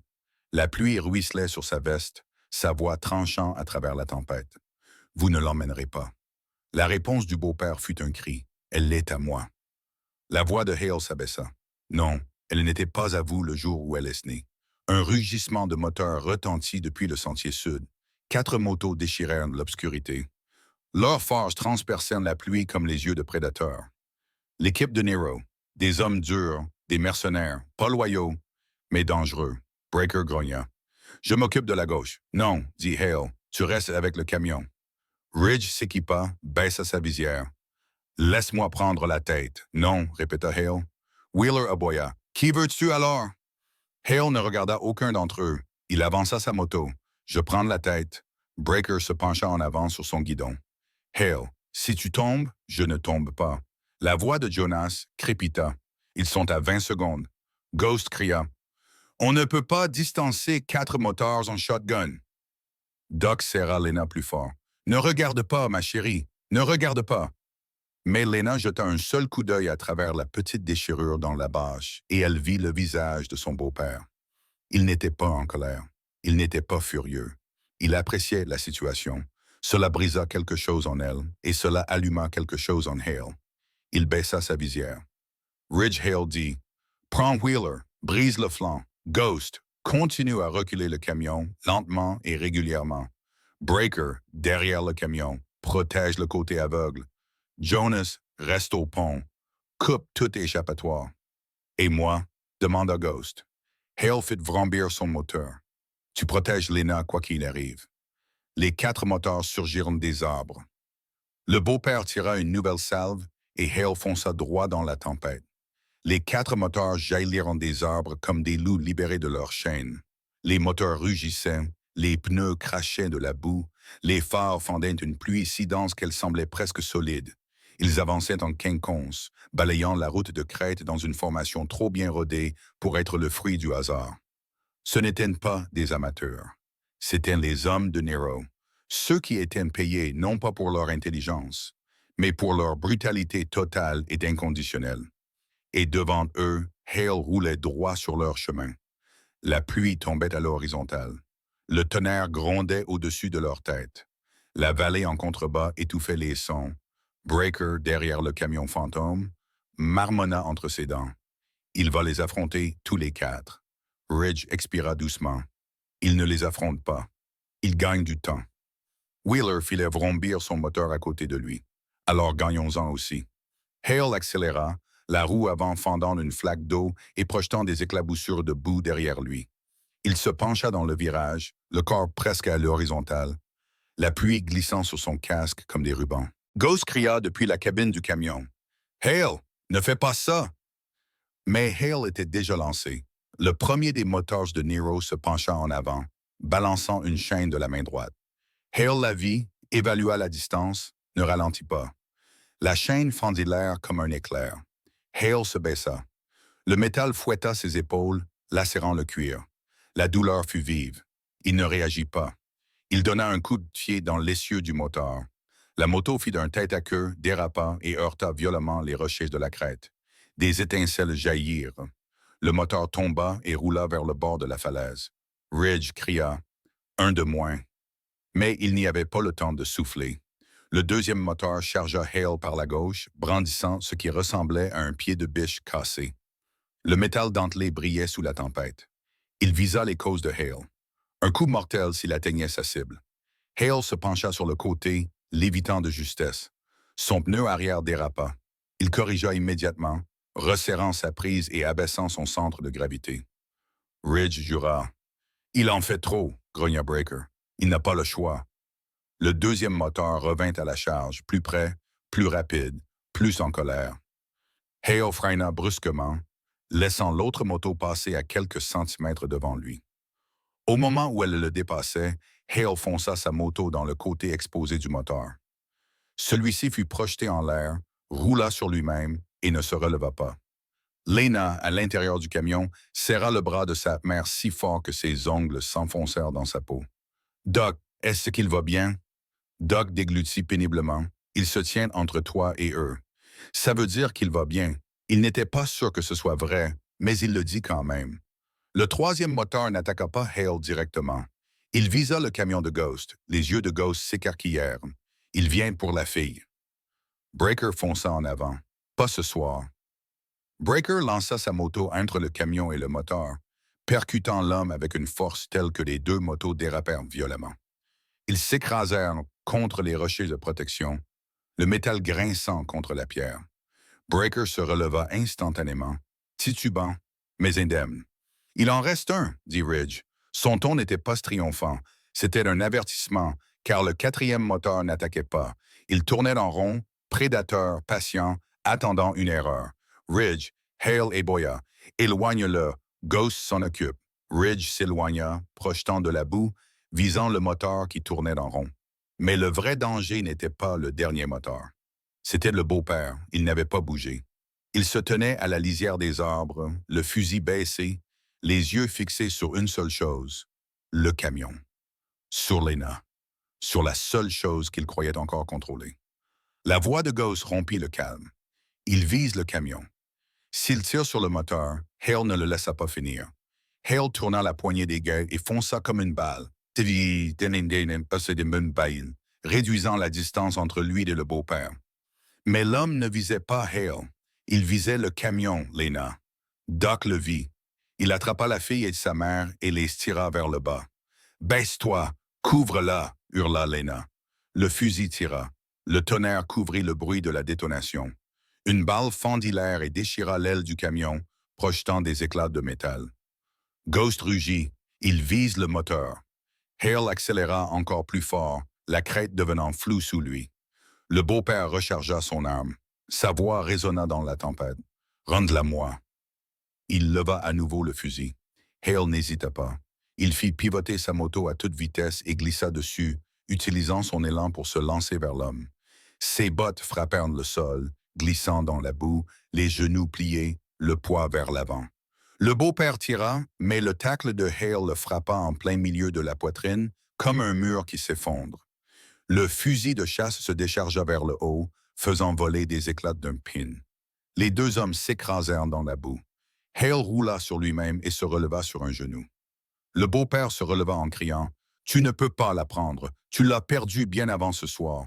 La pluie ruisselait sur sa veste, sa voix tranchant à travers la tempête. Vous ne l'emmènerez pas. La réponse du beau-père fut un cri. Elle l'est à moi. La voix de Hale s'abaissa. Non, elle n'était pas à vous le jour où elle est née. Un rugissement de moteur retentit depuis le sentier sud. 4 motos déchirèrent l'obscurité. Leurs phares transpercèrent la pluie comme les yeux de prédateurs. L'équipe de Nero, des hommes durs, des mercenaires, pas loyaux, mais dangereux. Breaker grogna. Je m'occupe de la gauche. Non, dit Hale, tu restes avec le camion. Ridge s'équipa, baissa sa visière. Laisse-moi prendre la tête. Non, répéta Hale. Wheeler aboya. Qui veux-tu alors? Hale ne regarda aucun d'entre eux. Il avança sa moto. Je prends la tête. Breaker se pencha en avant sur son guidon. Hale, si tu tombes, je ne tombe pas. La voix de Jonas crépita. Ils sont à 20 secondes. Ghost cria. On ne peut pas distancer 4 moteurs en shotgun. Doc serra Lena plus fort. Ne regarde pas, ma chérie. Ne regarde pas. Mais Lena jeta un seul coup d'œil à travers la petite déchirure dans la bâche et elle vit le visage de son beau-père. Il n'était pas en colère. Il n'était pas furieux. Il appréciait la situation. Cela brisa quelque chose en elle et cela alluma quelque chose en Hale. Il baissa sa visière. Ridge Hale dit « Prends Wheeler, brise le flanc. Ghost, continue à reculer le camion lentement et régulièrement. Breaker, derrière le camion, protège le côté aveugle. Jonas, reste au pont. Coupe tout échappatoire. Et moi, demanda Ghost. Hale fit vrombir son moteur. Tu protèges Lena quoi qu'il arrive. Les 4 moteurs surgirent des arbres. Le beau-père tira une nouvelle salve et Hale fonça droit dans la tempête. Les 4 moteurs jaillirent des arbres comme des loups libérés de leur chaîne. Les moteurs rugissaient, les pneus crachaient de la boue, les phares fendaient une pluie si dense qu'elle semblait presque solide. Ils avançaient en quinconce, balayant la route de crête dans une formation trop bien rodée pour être le fruit du hasard. Ce n'étaient pas des amateurs. C'étaient les hommes de Nero, ceux qui étaient payés non pas pour leur intelligence, mais pour leur brutalité totale et inconditionnelle. Et devant eux, Hale roulait droit sur leur chemin. La pluie tombait à l'horizontale. Le tonnerre grondait au-dessus de leur tête. La vallée en contrebas étouffait les sons. Breaker, derrière le camion fantôme, marmonna entre ses dents. Il va les affronter tous les 4. Ridge expira doucement. Il ne les affronte pas. Il gagne du temps. Wheeler filait vrombir son moteur à côté de lui. Alors gagnons-en aussi. Hale accéléra, la roue avant fendant une flaque d'eau et projetant des éclaboussures de boue derrière lui. Il se pencha dans le virage, le corps presque à l'horizontale, la pluie glissant sur son casque comme des rubans. Ghost cria depuis la cabine du camion. « Hale, ne fais pas ça! » Mais Hale était déjà lancé. Le premier des moteurs de Nero se pencha en avant, balançant une chaîne de la main droite. Hale la vit, évalua la distance, ne ralentit pas. La chaîne fendit l'air comme un éclair. Hale se baissa. Le métal fouetta ses épaules, lacérant le cuir. La douleur fut vive. Il ne réagit pas. Il donna un coup de pied dans l'essieu du moteur. La moto fit d'un tête à queue, dérapa et heurta violemment les rochers de la crête. Des étincelles jaillirent. Le moteur tomba et roula vers le bord de la falaise. Ridge cria « Un de moins ». Mais il n'y avait pas le temps de souffler. Le deuxième moteur chargea Hale par la gauche, brandissant ce qui ressemblait à un pied de biche cassé. Le métal dentelé brillait sous la tempête. Il visa les côtes de Hale. Un coup mortel s'il atteignait sa cible. Hale se pencha sur le côté, l'évitant de justesse. Son pneu arrière dérapa. Il corrigea immédiatement, resserrant sa prise et abaissant son centre de gravité. Ridge jura. « Il en fait trop », grogna Breaker. « Il n'a pas le choix. » Le deuxième moteur revint à la charge, plus près, plus rapide, plus en colère. Hale freina brusquement, laissant l'autre moto passer à quelques centimètres devant lui. Au moment où elle le dépassait, Hale fonça sa moto dans le côté exposé du moteur. Celui-ci fut projeté en l'air, roula sur lui-même et ne se releva pas. Lena, à l'intérieur du camion, serra le bras de sa mère si fort que ses ongles s'enfoncèrent dans sa peau. Doc, est-ce qu'il va bien? Doc déglutit péniblement. Il se tient entre toi et eux. Ça veut dire qu'il va bien. Il n'était pas sûr que ce soit vrai, mais il le dit quand même. Le troisième moteur n'attaqua pas Hale directement. Il visa le camion de Ghost. Les yeux de Ghost s'écarquillèrent. Il vient pour la fille. Breaker fonça en avant. Pas ce soir. Breaker lança sa moto entre le camion et le moteur, percutant l'homme avec une force telle que les deux motos dérapèrent violemment. Ils s'écrasèrent contre les rochers de protection, le métal grinçant contre la pierre. Breaker se releva instantanément, titubant, mais indemne. Il en reste un, dit Ridge. Son ton n'était pas triomphant. C'était un avertissement, car le quatrième moteur n'attaquait pas. Il tournait en rond, prédateur, patient, attendant une erreur. Ridge, Hale et Boya, éloigne-le. Ghost s'en occupe. Ridge s'éloigna, projetant de la boue, visant le moteur qui tournait en rond. Mais le vrai danger n'était pas le dernier moteur. C'était le beau-père. Il n'avait pas bougé. Il se tenait à la lisière des arbres, le fusil baissé, les yeux fixés sur une seule chose, le camion. Sur Lena. Sur la seule chose qu'il croyait encore contrôler. La voix de Ghost rompit le calme. Il vise le camion. S'il tire sur le moteur, Hale ne le laissa pas finir. Hale tourna la poignée des guets et fonça comme une balle, réduisant la distance entre lui et le beau-père. Mais l'homme ne visait pas Hale. Il visait le camion, Lena. Doc le vit. Il attrapa la fille et sa mère et les tira vers le bas. « Baisse-toi! Couvre-la! » hurla Lena. Le fusil tira. Le tonnerre couvrit le bruit de la détonation. Une balle fendit l'air et déchira l'aile du camion, projetant des éclats de métal. Ghost rugit. Il vise le moteur. Hale accéléra encore plus fort, la crête devenant floue sous lui. Le beau-père rechargea son arme. Sa voix résonna dans la tempête. « Rende-la-moi. » Il leva à nouveau le fusil. Hale n'hésita pas. Il fit pivoter sa moto à toute vitesse et glissa dessus, utilisant son élan pour se lancer vers l'homme. Ses bottes frappèrent le sol, glissant dans la boue, les genoux pliés, le poids vers l'avant. Le beau-père tira, mais le tacle de Hale le frappa en plein milieu de la poitrine, comme un mur qui s'effondre. Le fusil de chasse se déchargea vers le haut, faisant voler des éclats d'un pin. Les deux hommes s'écrasèrent dans la boue. Hale roula sur lui-même et se releva sur un genou. Le beau-père se releva en criant « Tu ne peux pas la prendre, tu l'as perdue bien avant ce soir. »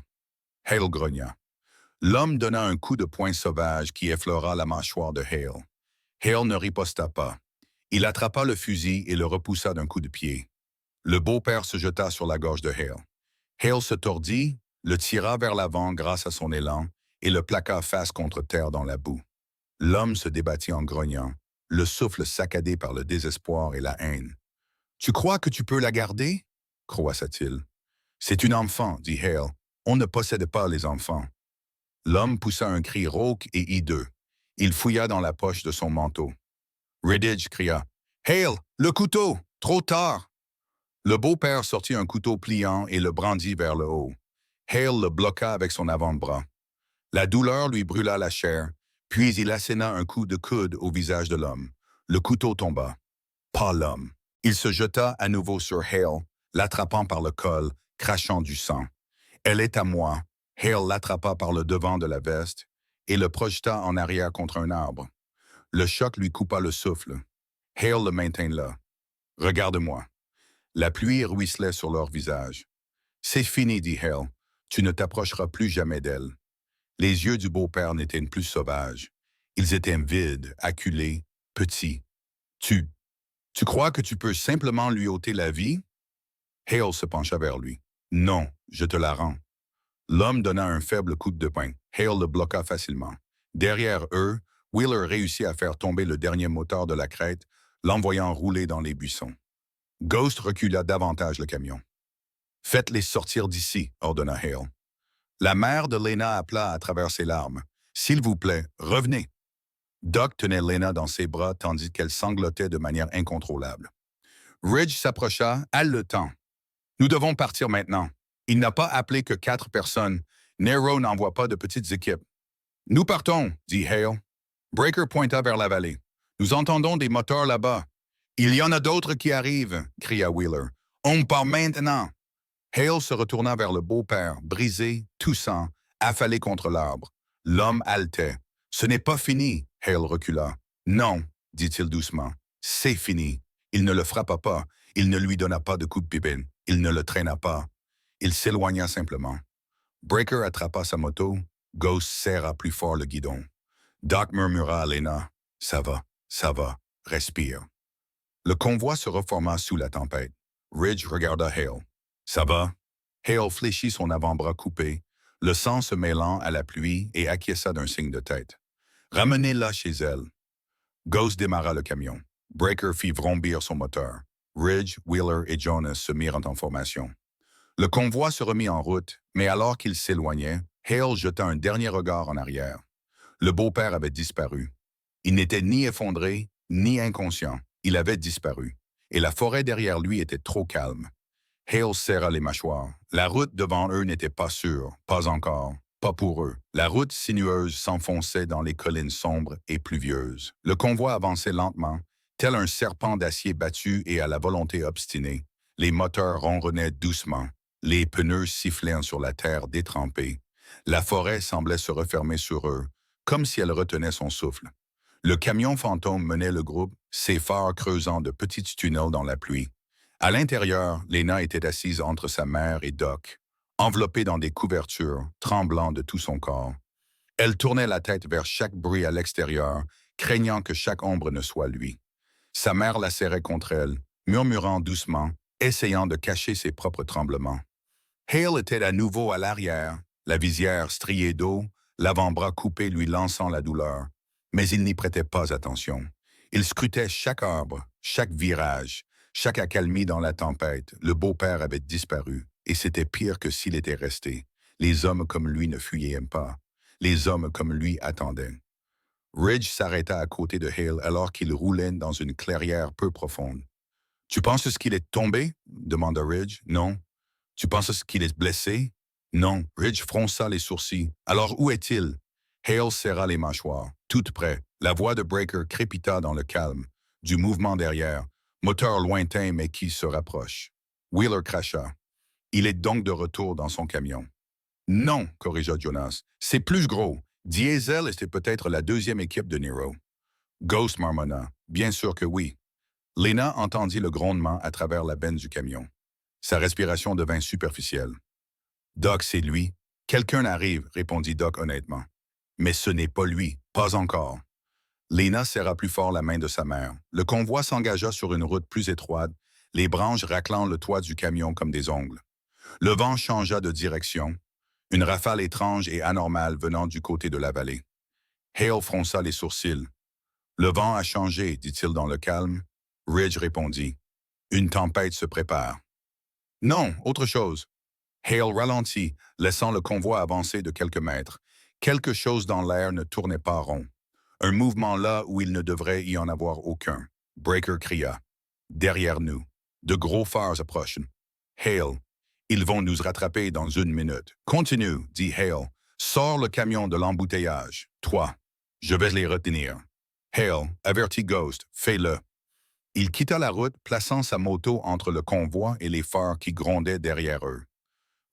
Hale grogna. L'homme donna un coup de poing sauvage qui effleura la mâchoire de Hale. Hale ne riposta pas. Il attrapa le fusil et le repoussa d'un coup de pied. Le beau-père se jeta sur la gorge de Hale. Hale se tordit, le tira vers l'avant grâce à son élan et le plaqua face contre terre dans la boue. L'homme se débattit en grognant, le souffle saccadé par le désespoir et la haine. « Tu crois que tu peux la garder? » croassa-t-il. « C'est une enfant, dit Hale. On ne possède pas les enfants. » L'homme poussa un cri rauque et hideux. Il fouilla dans la poche de son manteau. Ridge cria « Hale, le couteau! Trop tard! » Le beau-père sortit un couteau pliant et le brandit vers le haut. Hale le bloqua avec son avant-bras. La douleur lui brûla la chair, puis il asséna un coup de coude au visage de l'homme. Le couteau tomba. Pas l'homme. Il se jeta à nouveau sur Hale, l'attrapant par le col, crachant du sang. « Elle est à moi. » Hale l'attrapa par le devant de la veste et le projeta en arrière contre un arbre. Le choc lui coupa le souffle. Hale le maintint là. « Regarde-moi. » La pluie ruisselait sur leur visage. « C'est fini, dit Hale. Tu ne t'approcheras plus jamais d'elle. » Les yeux du beau-père n'étaient plus sauvages. Ils étaient vides, acculés, petits. « Tu crois que tu peux simplement lui ôter la vie? » Hale se pencha vers lui. « Non, je te la rends. » L'homme donna un faible coup de poing. Hale le bloqua facilement. Derrière eux, Wheeler réussit à faire tomber le dernier moteur de la crête, l'envoyant rouler dans les buissons. Ghost recula davantage le camion. « Faites-les sortir d'ici, » ordonna Hale. La mère de Lena appela à travers ses larmes. « S'il vous plaît, revenez. » Doc tenait Lena dans ses bras tandis qu'elle sanglotait de manière incontrôlable. Ridge s'approcha, haletant. « Nous devons partir maintenant. Il n'a pas appelé que 4 personnes. Nero n'envoie pas de petites équipes. »« Nous partons, dit Hale. Breaker pointa vers la vallée. Nous entendons des moteurs là-bas. Il y en a d'autres qui arrivent, cria Wheeler. On part maintenant. Hale se retourna vers le beau-père, brisé, toussant, affalé contre l'arbre. L'homme haletait. Ce n'est pas fini, Hale recula. Non, dit-il doucement. C'est fini. Il ne le frappa pas. Il ne lui donna pas de coup de pipine. Il ne le traîna pas. Il s'éloigna simplement. Breaker attrapa sa moto. Ghost serra plus fort le guidon. Doc murmura à Lena. Ça va, respire. Le convoi se reforma sous la tempête. Ridge regarda Hale. Ça va? Hale fléchit son avant-bras coupé, le sang se mêlant à la pluie et acquiesça d'un signe de tête. Ramenez-la chez elle. Ghost démarra le camion. Breaker fit vrombir son moteur. Ridge, Wheeler et Jonas se mirent en formation. Le convoi se remit en route, mais alors qu'il s'éloignait, Hale jeta un dernier regard en arrière. Le beau-père avait disparu. Il n'était ni effondré, ni inconscient. Il avait disparu. Et la forêt derrière lui était trop calme. Hale serra les mâchoires. La route devant eux n'était pas sûre, pas encore, pas pour eux. La route sinueuse s'enfonçait dans les collines sombres et pluvieuses. Le convoi avançait lentement, tel un serpent d'acier battu et à la volonté obstinée. Les moteurs ronronnaient doucement. Les pneus sifflaient sur la terre détrempée. La forêt semblait se refermer sur eux, comme si elle retenait son souffle. Le camion fantôme menait le groupe, ses phares creusant de petits tunnels dans la pluie. À l'intérieur, Lena était assise entre sa mère et Doc, enveloppée dans des couvertures, tremblant de tout son corps. Elle tournait la tête vers chaque bruit à l'extérieur, craignant que chaque ombre ne soit lui. Sa mère la serrait contre elle, murmurant doucement, essayant de cacher ses propres tremblements. Hale était à nouveau à l'arrière, la visière striée d'eau, l'avant-bras coupé lui lançant la douleur. Mais il n'y prêtait pas attention. Il scrutait chaque arbre, chaque virage, chaque accalmie dans la tempête. Le beau-père avait disparu, et c'était pire que s'il était resté. Les hommes comme lui ne fuyaient pas. Les hommes comme lui attendaient. Ridge s'arrêta à côté de Hale alors qu'il roulait dans une clairière peu profonde. « Tu penses qu'il est tombé ?» demanda Ridge. « Non. »« Tu penses qu'il est blessé ?» ?»« Non. » Ridge fronça les sourcils. « Alors où est-il ?» Hale serra les mâchoires. Tout près, la voix de Breaker crépita dans le calme. Du mouvement derrière, moteur lointain mais qui se rapproche. Wheeler cracha. « Il est donc de retour dans son camion. »« Non, corrigea Jonas. C'est plus gros. Diesel était peut-être la deuxième équipe de Nero. » Ghost marmonna. « Bien sûr que oui. » Lena entendit le grondement à travers la benne du camion. Sa respiration devint superficielle. « Doc, c'est lui. »« Quelqu'un arrive, » répondit Doc honnêtement. « Mais ce n'est pas lui, pas encore. » Lena serra plus fort la main de sa mère. Le convoi s'engagea sur une route plus étroite, les branches raclant le toit du camion comme des ongles. Le vent changea de direction, une rafale étrange et anormale venant du côté de la vallée. Hale fronça les sourcils. « Le vent a changé, dit-il dans le calme. » Ridge répondit. « Une tempête se prépare. »« Non, autre chose. » Hale ralentit, laissant le convoi avancer de quelques mètres. Quelque chose dans l'air ne tournait pas rond. Un mouvement là où il ne devrait y en avoir aucun. Breaker cria. « Derrière nous. De gros phares approchent. »« Hale, ils vont nous rattraper dans une minute. »« Continue, » dit Hale. « Sors le camion de l'embouteillage. Toi, je vais les retenir. » Hale avertit Ghost. « Fais-le. » Il quitta la route, plaçant sa moto entre le convoi et les phares qui grondaient derrière eux.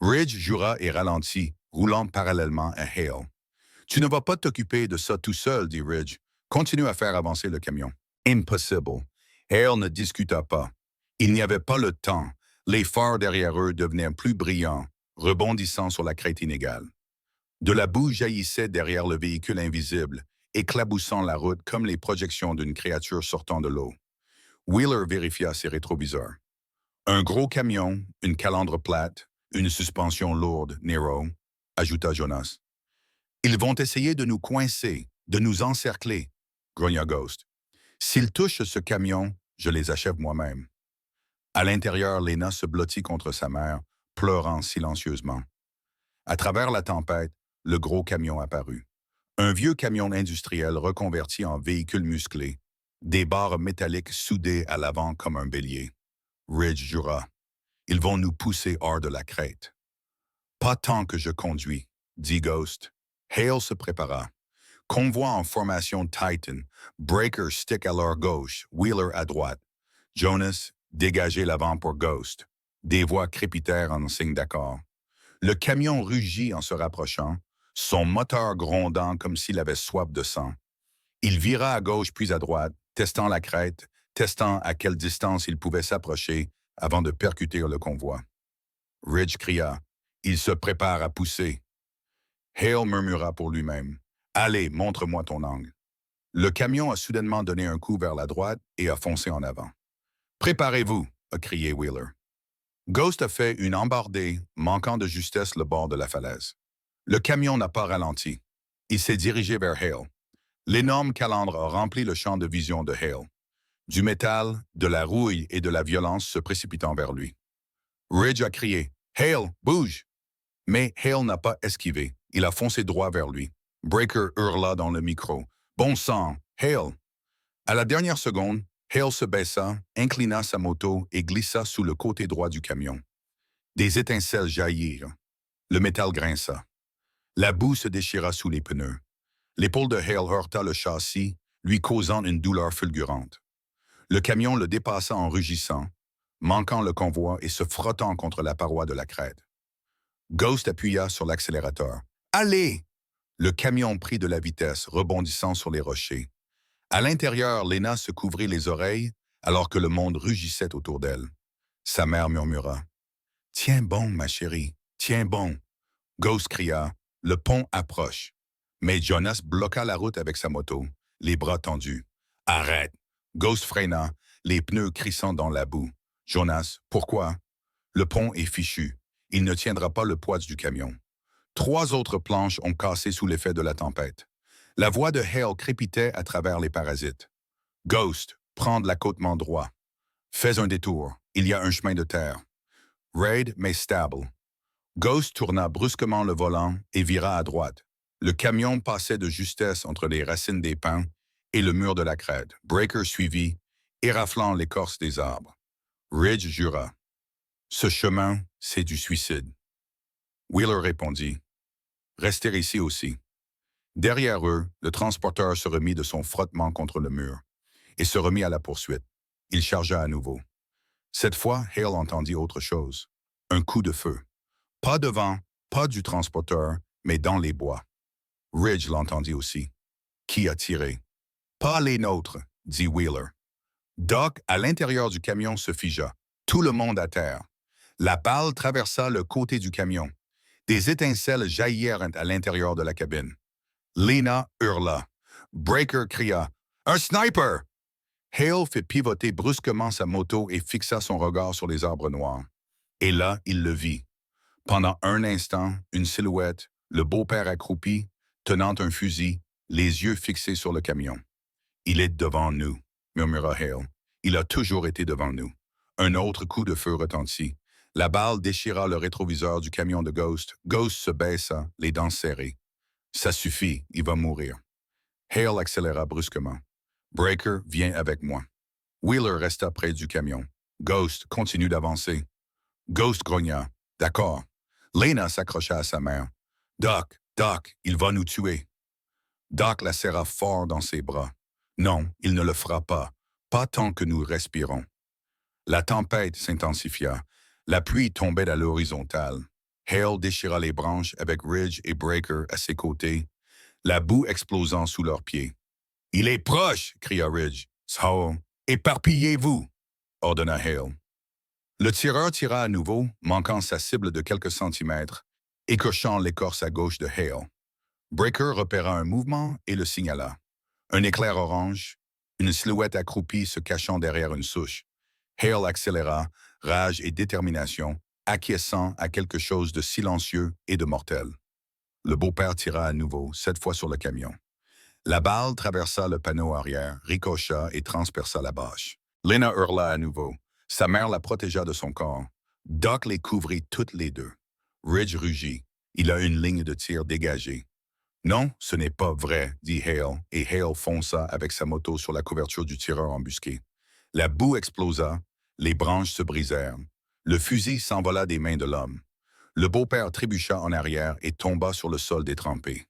Ridge jura et ralentit, roulant parallèlement à Hale. « Tu ne vas pas t'occuper de ça tout seul, » dit Ridge. « Continue à faire avancer le camion. »« Impossible. » Hale ne discuta pas. Il n'y avait pas le temps. Les phares derrière eux devenaient plus brillants, rebondissant sur la crête inégale. De la boue jaillissait derrière le véhicule invisible, éclaboussant la route comme les projections d'une créature sortant de l'eau. Wheeler vérifia ses rétroviseurs. Un gros camion, une calandre plate, une suspension lourde, Nero, ajouta Jonas. Ils vont essayer de nous coincer, de nous encercler, grogna Ghost. S'ils touchent ce camion, je les achève moi-même. À l'intérieur, Lena se blottit contre sa mère, pleurant silencieusement. À travers la tempête, le gros camion apparut. Un vieux camion industriel reconverti en véhicule musclé, des barres métalliques soudées à l'avant comme un bélier. Ridge jura. Ils vont nous pousser hors de la crête. Pas tant que je conduis, dit Ghost. Hale se prépara. Convoi en formation Titan. Breaker stick à leur gauche, Wheeler à droite. Jonas, dégagez l'avant pour Ghost. Des voix crépitèrent en signe d'accord. Le camion rugit en se rapprochant, son moteur grondant comme s'il avait soif de sang. Il vira à gauche puis à droite, testant la crête, testant à quelle distance il pouvait s'approcher avant de percuter le convoi. Ridge cria. « Il se prépare à pousser. » Hale murmura pour lui-même. « Allez, montre-moi ton angle. » Le camion a soudainement donné un coup vers la droite et a foncé en avant. « Préparez-vous » a crié Wheeler. Ghost a fait une embardée, manquant de justesse le bord de la falaise. Le camion n'a pas ralenti. Il s'est dirigé vers Hale. L'énorme calandre a rempli le champ de vision de Hale. Du métal, de la rouille et de la violence se précipitant vers lui. Ridge a crié « Hale, bouge !» Mais Hale n'a pas esquivé. Il a foncé droit vers lui. Breaker hurla dans le micro. « Bon sang, Hale !» À la dernière seconde, Hale se baissa, inclina sa moto et glissa sous le côté droit du camion. Des étincelles jaillirent. Le métal grinça. La boue se déchira sous les pneus. L'épaule de Hale heurta le châssis, lui causant une douleur fulgurante. Le camion le dépassa en rugissant, manquant le convoi et se frottant contre la paroi de la crête. Ghost appuya sur l'accélérateur. « Allez !» Le camion prit de la vitesse, rebondissant sur les rochers. À l'intérieur, Lena se couvrit les oreilles alors que le monde rugissait autour d'elle. Sa mère murmura. « Tiens bon, ma chérie, tiens bon. » Ghost cria. « Le pont approche. » Mais Jonas bloqua la route avec sa moto, les bras tendus. « Arrête !» Ghost freina, les pneus crissant dans la boue. « Jonas, pourquoi ?»« Le pont est fichu. Il ne tiendra pas le poids du camion. » 3 autres planches ont cassé sous l'effet de la tempête. La voix de Hale crépitait à travers les parasites. « Ghost, prends de l'accotement droit. Fais un détour. Il y a un chemin de terre. Raid, mais stable. » Ghost tourna brusquement le volant et vira à droite. Le camion passait de justesse entre les racines des pins et le mur de la crête. Breaker suivit, éraflant l'écorce des arbres. Ridge jura. « Ce chemin, c'est du suicide. » Wheeler répondit. « Restez ici aussi. » Derrière eux, le transporteur se remit de son frottement contre le mur et se remit à la poursuite. Il chargea à nouveau. Cette fois, Hale entendit autre chose. Un coup de feu. Pas devant, pas du transporteur, mais dans les bois. Ridge l'entendit aussi. Qui a tiré? Pas les nôtres, dit Wheeler. Doc, à l'intérieur du camion, se figea. Tout le monde à terre. La balle traversa le côté du camion. Des étincelles jaillirent à l'intérieur de la cabine. Lena hurla. Breaker cria. « Un sniper! » Hale fit pivoter brusquement sa moto et fixa son regard sur les arbres noirs. Et là, il le vit. Pendant un instant, une silhouette, le beau-père accroupi, tenant un fusil, les yeux fixés sur le camion. « Il est devant nous, » murmura Hale. « Il a toujours été devant nous. » Un autre coup de feu retentit. La balle déchira le rétroviseur du camion de Ghost. Ghost se baissa, les dents serrées. « Ça suffit, il va mourir. » Hale accéléra brusquement. « Breaker, viens avec moi. » Wheeler resta près du camion. Ghost continue d'avancer. Ghost grogna. « D'accord. » Lena s'accrocha à sa mère. « Doc, Doc, il va nous tuer. » Doc la serra fort dans ses bras. « Non, il ne le fera pas. Pas tant que nous respirons. » La tempête s'intensifia. La pluie tombait à l'horizontale. Hale déchira les branches avec Ridge et Breaker à ses côtés, la boue explosant sous leurs pieds. « Il est proche! » cria Ridge. « So, éparpillez-vous! » ordonna Hale. Le tireur tira à nouveau, manquant sa cible de quelques centimètres, écorchant l'écorce à gauche de Hale. Breaker repéra un mouvement et le signala. Un éclair orange, une silhouette accroupie se cachant derrière une souche. Hale accéléra, rage et détermination, acquiesçant à quelque chose de silencieux et de mortel. Le beau-père tira à nouveau, cette fois sur le camion. La balle traversa le panneau arrière, ricocha et transperça la bâche. Lena hurla à nouveau. Sa mère la protégea de son corps. Doc les couvrit toutes les deux. Ridge rugit. Il a une ligne de tir dégagée. « Non, ce n'est pas vrai, » dit Hale, et Hale fonça avec sa moto sur la couverture du tireur embusqué. La boue explosa, les branches se brisèrent. Le fusil s'envola des mains de l'homme. Le beau-père trébucha en arrière et tomba sur le sol détrempé.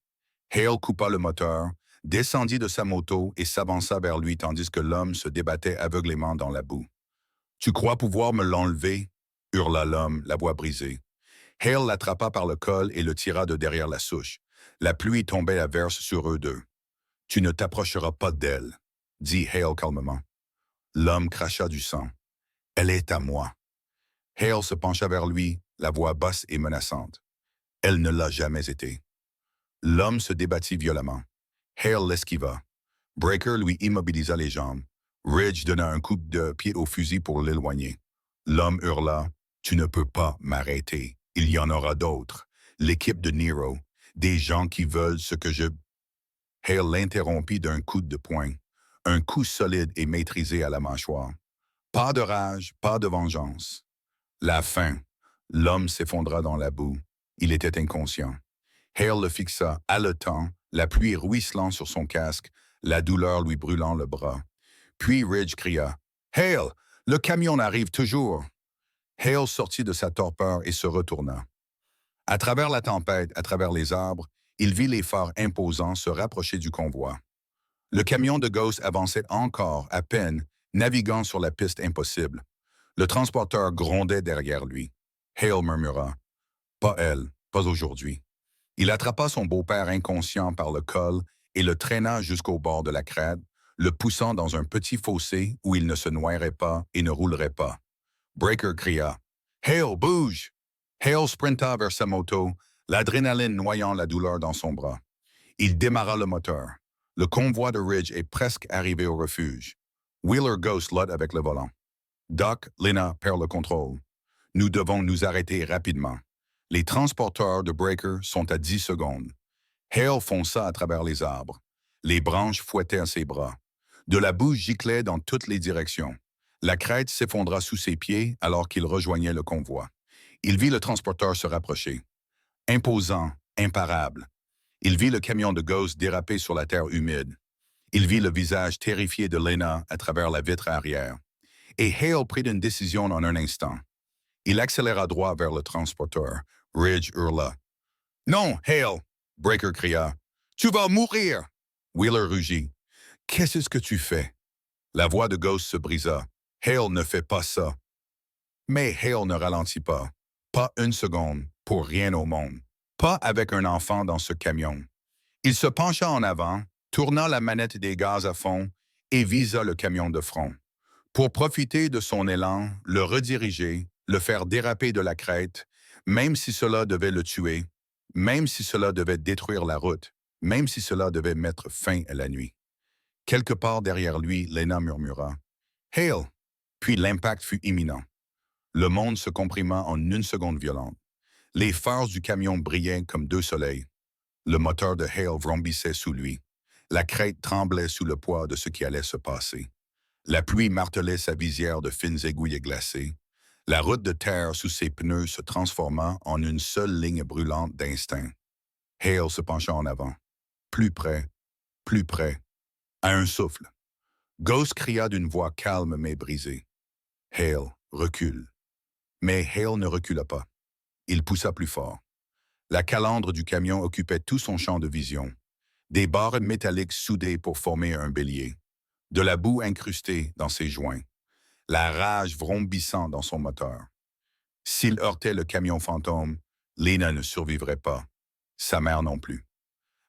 Hale coupa le moteur, descendit de sa moto et s'avança vers lui tandis que l'homme se débattait aveuglément dans la boue. « Tu crois pouvoir me l'enlever ?» hurla l'homme, la voix brisée. Hale l'attrapa par le col et le tira de derrière la souche. La pluie tombait à verse sur eux deux. « Tu ne t'approcheras pas d'elle, » dit Hale calmement. L'homme cracha du sang. « Elle est à moi. » Hale se pencha vers lui, la voix basse et menaçante. « Elle ne l'a jamais été. » L'homme se débattit violemment. Hale l'esquiva. Breaker lui immobilisa les jambes. Ridge donna un coup de pied au fusil pour l'éloigner. L'homme hurla. « Tu ne peux pas m'arrêter. Il y en aura d'autres. L'équipe de Nero. Des gens qui veulent ce que je... » Hale l'interrompit d'un coup de poing. Un coup solide et maîtrisé à la mâchoire. Pas de rage, pas de vengeance. La fin. L'homme s'effondra dans la boue. Il était inconscient. Hale le fixa, haletant, la pluie ruisselant sur son casque, la douleur lui brûlant le bras. Puis Ridge cria « Hale, le camion arrive toujours !» Hale sortit de sa torpeur et se retourna. À travers la tempête, à travers les arbres, il vit les phares imposants se rapprocher du convoi. Le camion de Ghost avançait encore, à peine, naviguant sur la piste impossible. Le transporteur grondait derrière lui. Hale murmura « Pas elle, pas aujourd'hui ». Il attrapa son beau-père inconscient par le col et le traîna jusqu'au bord de la crête, le poussant dans un petit fossé où il ne se noierait pas et ne roulerait pas. Breaker cria « Hale, bouge !» Hale sprinta vers sa moto, l'adrénaline noyant la douleur dans son bras. Il démarra le moteur. Le convoi de Ridge est presque arrivé au refuge. Wheeler Ghost lotte avec le volant. Doc, Lena perd le contrôle. Nous devons nous arrêter rapidement. Les transporteurs de Breaker sont à 10 secondes. Hale fonça à travers les arbres. Les branches fouettaient à ses bras. De la boue giclait dans toutes les directions. La crête s'effondra sous ses pieds alors qu'il rejoignait le convoi. Il vit le transporteur se rapprocher. Imposant, imparable. Il vit le camion de Ghost déraper sur la terre humide. Il vit le visage terrifié de Lena à travers la vitre arrière. Et Hale prit une décision en un instant. Il accéléra droit vers le transporteur. Ridge hurla. « Non, Hale! » Breaker cria. « Tu vas mourir! » Wheeler rugit. « Qu'est-ce que tu fais? » La voix de Ghost se brisa. « Hale ne fait pas ça. » Mais Hale ne ralentit pas. Pas une seconde, pour rien au monde. Pas avec un enfant dans ce camion. Il se pencha en avant, tourna la manette des gaz à fond et visa le camion de front. Pour profiter de son élan, le rediriger, le faire déraper de la crête, même si cela devait le tuer, même si cela devait détruire la route, même si cela devait mettre fin à la nuit. Quelque part derrière lui, Lena murmura « Hale !» Puis l'impact fut imminent. Le monde se comprima en une seconde violente. Les phares du camion brillaient comme deux soleils. Le moteur de Hale vrombissait sous lui. La crête tremblait sous le poids de ce qui allait se passer. La pluie martelait sa visière de fines aiguilles glacées. La route de terre sous ses pneus se transforma en une seule ligne brûlante d'instinct. Hale se pencha en avant. Plus près, à un souffle. Ghost cria d'une voix calme mais brisée. Hale, recule. Mais Hale ne recula pas. Il poussa plus fort. La calandre du camion occupait tout son champ de vision. Des barres métalliques soudées pour former un bélier. De la boue incrustée dans ses joints. La rage vrombissant dans son moteur. S'il heurtait le camion fantôme, Lena ne survivrait pas. Sa mère non plus.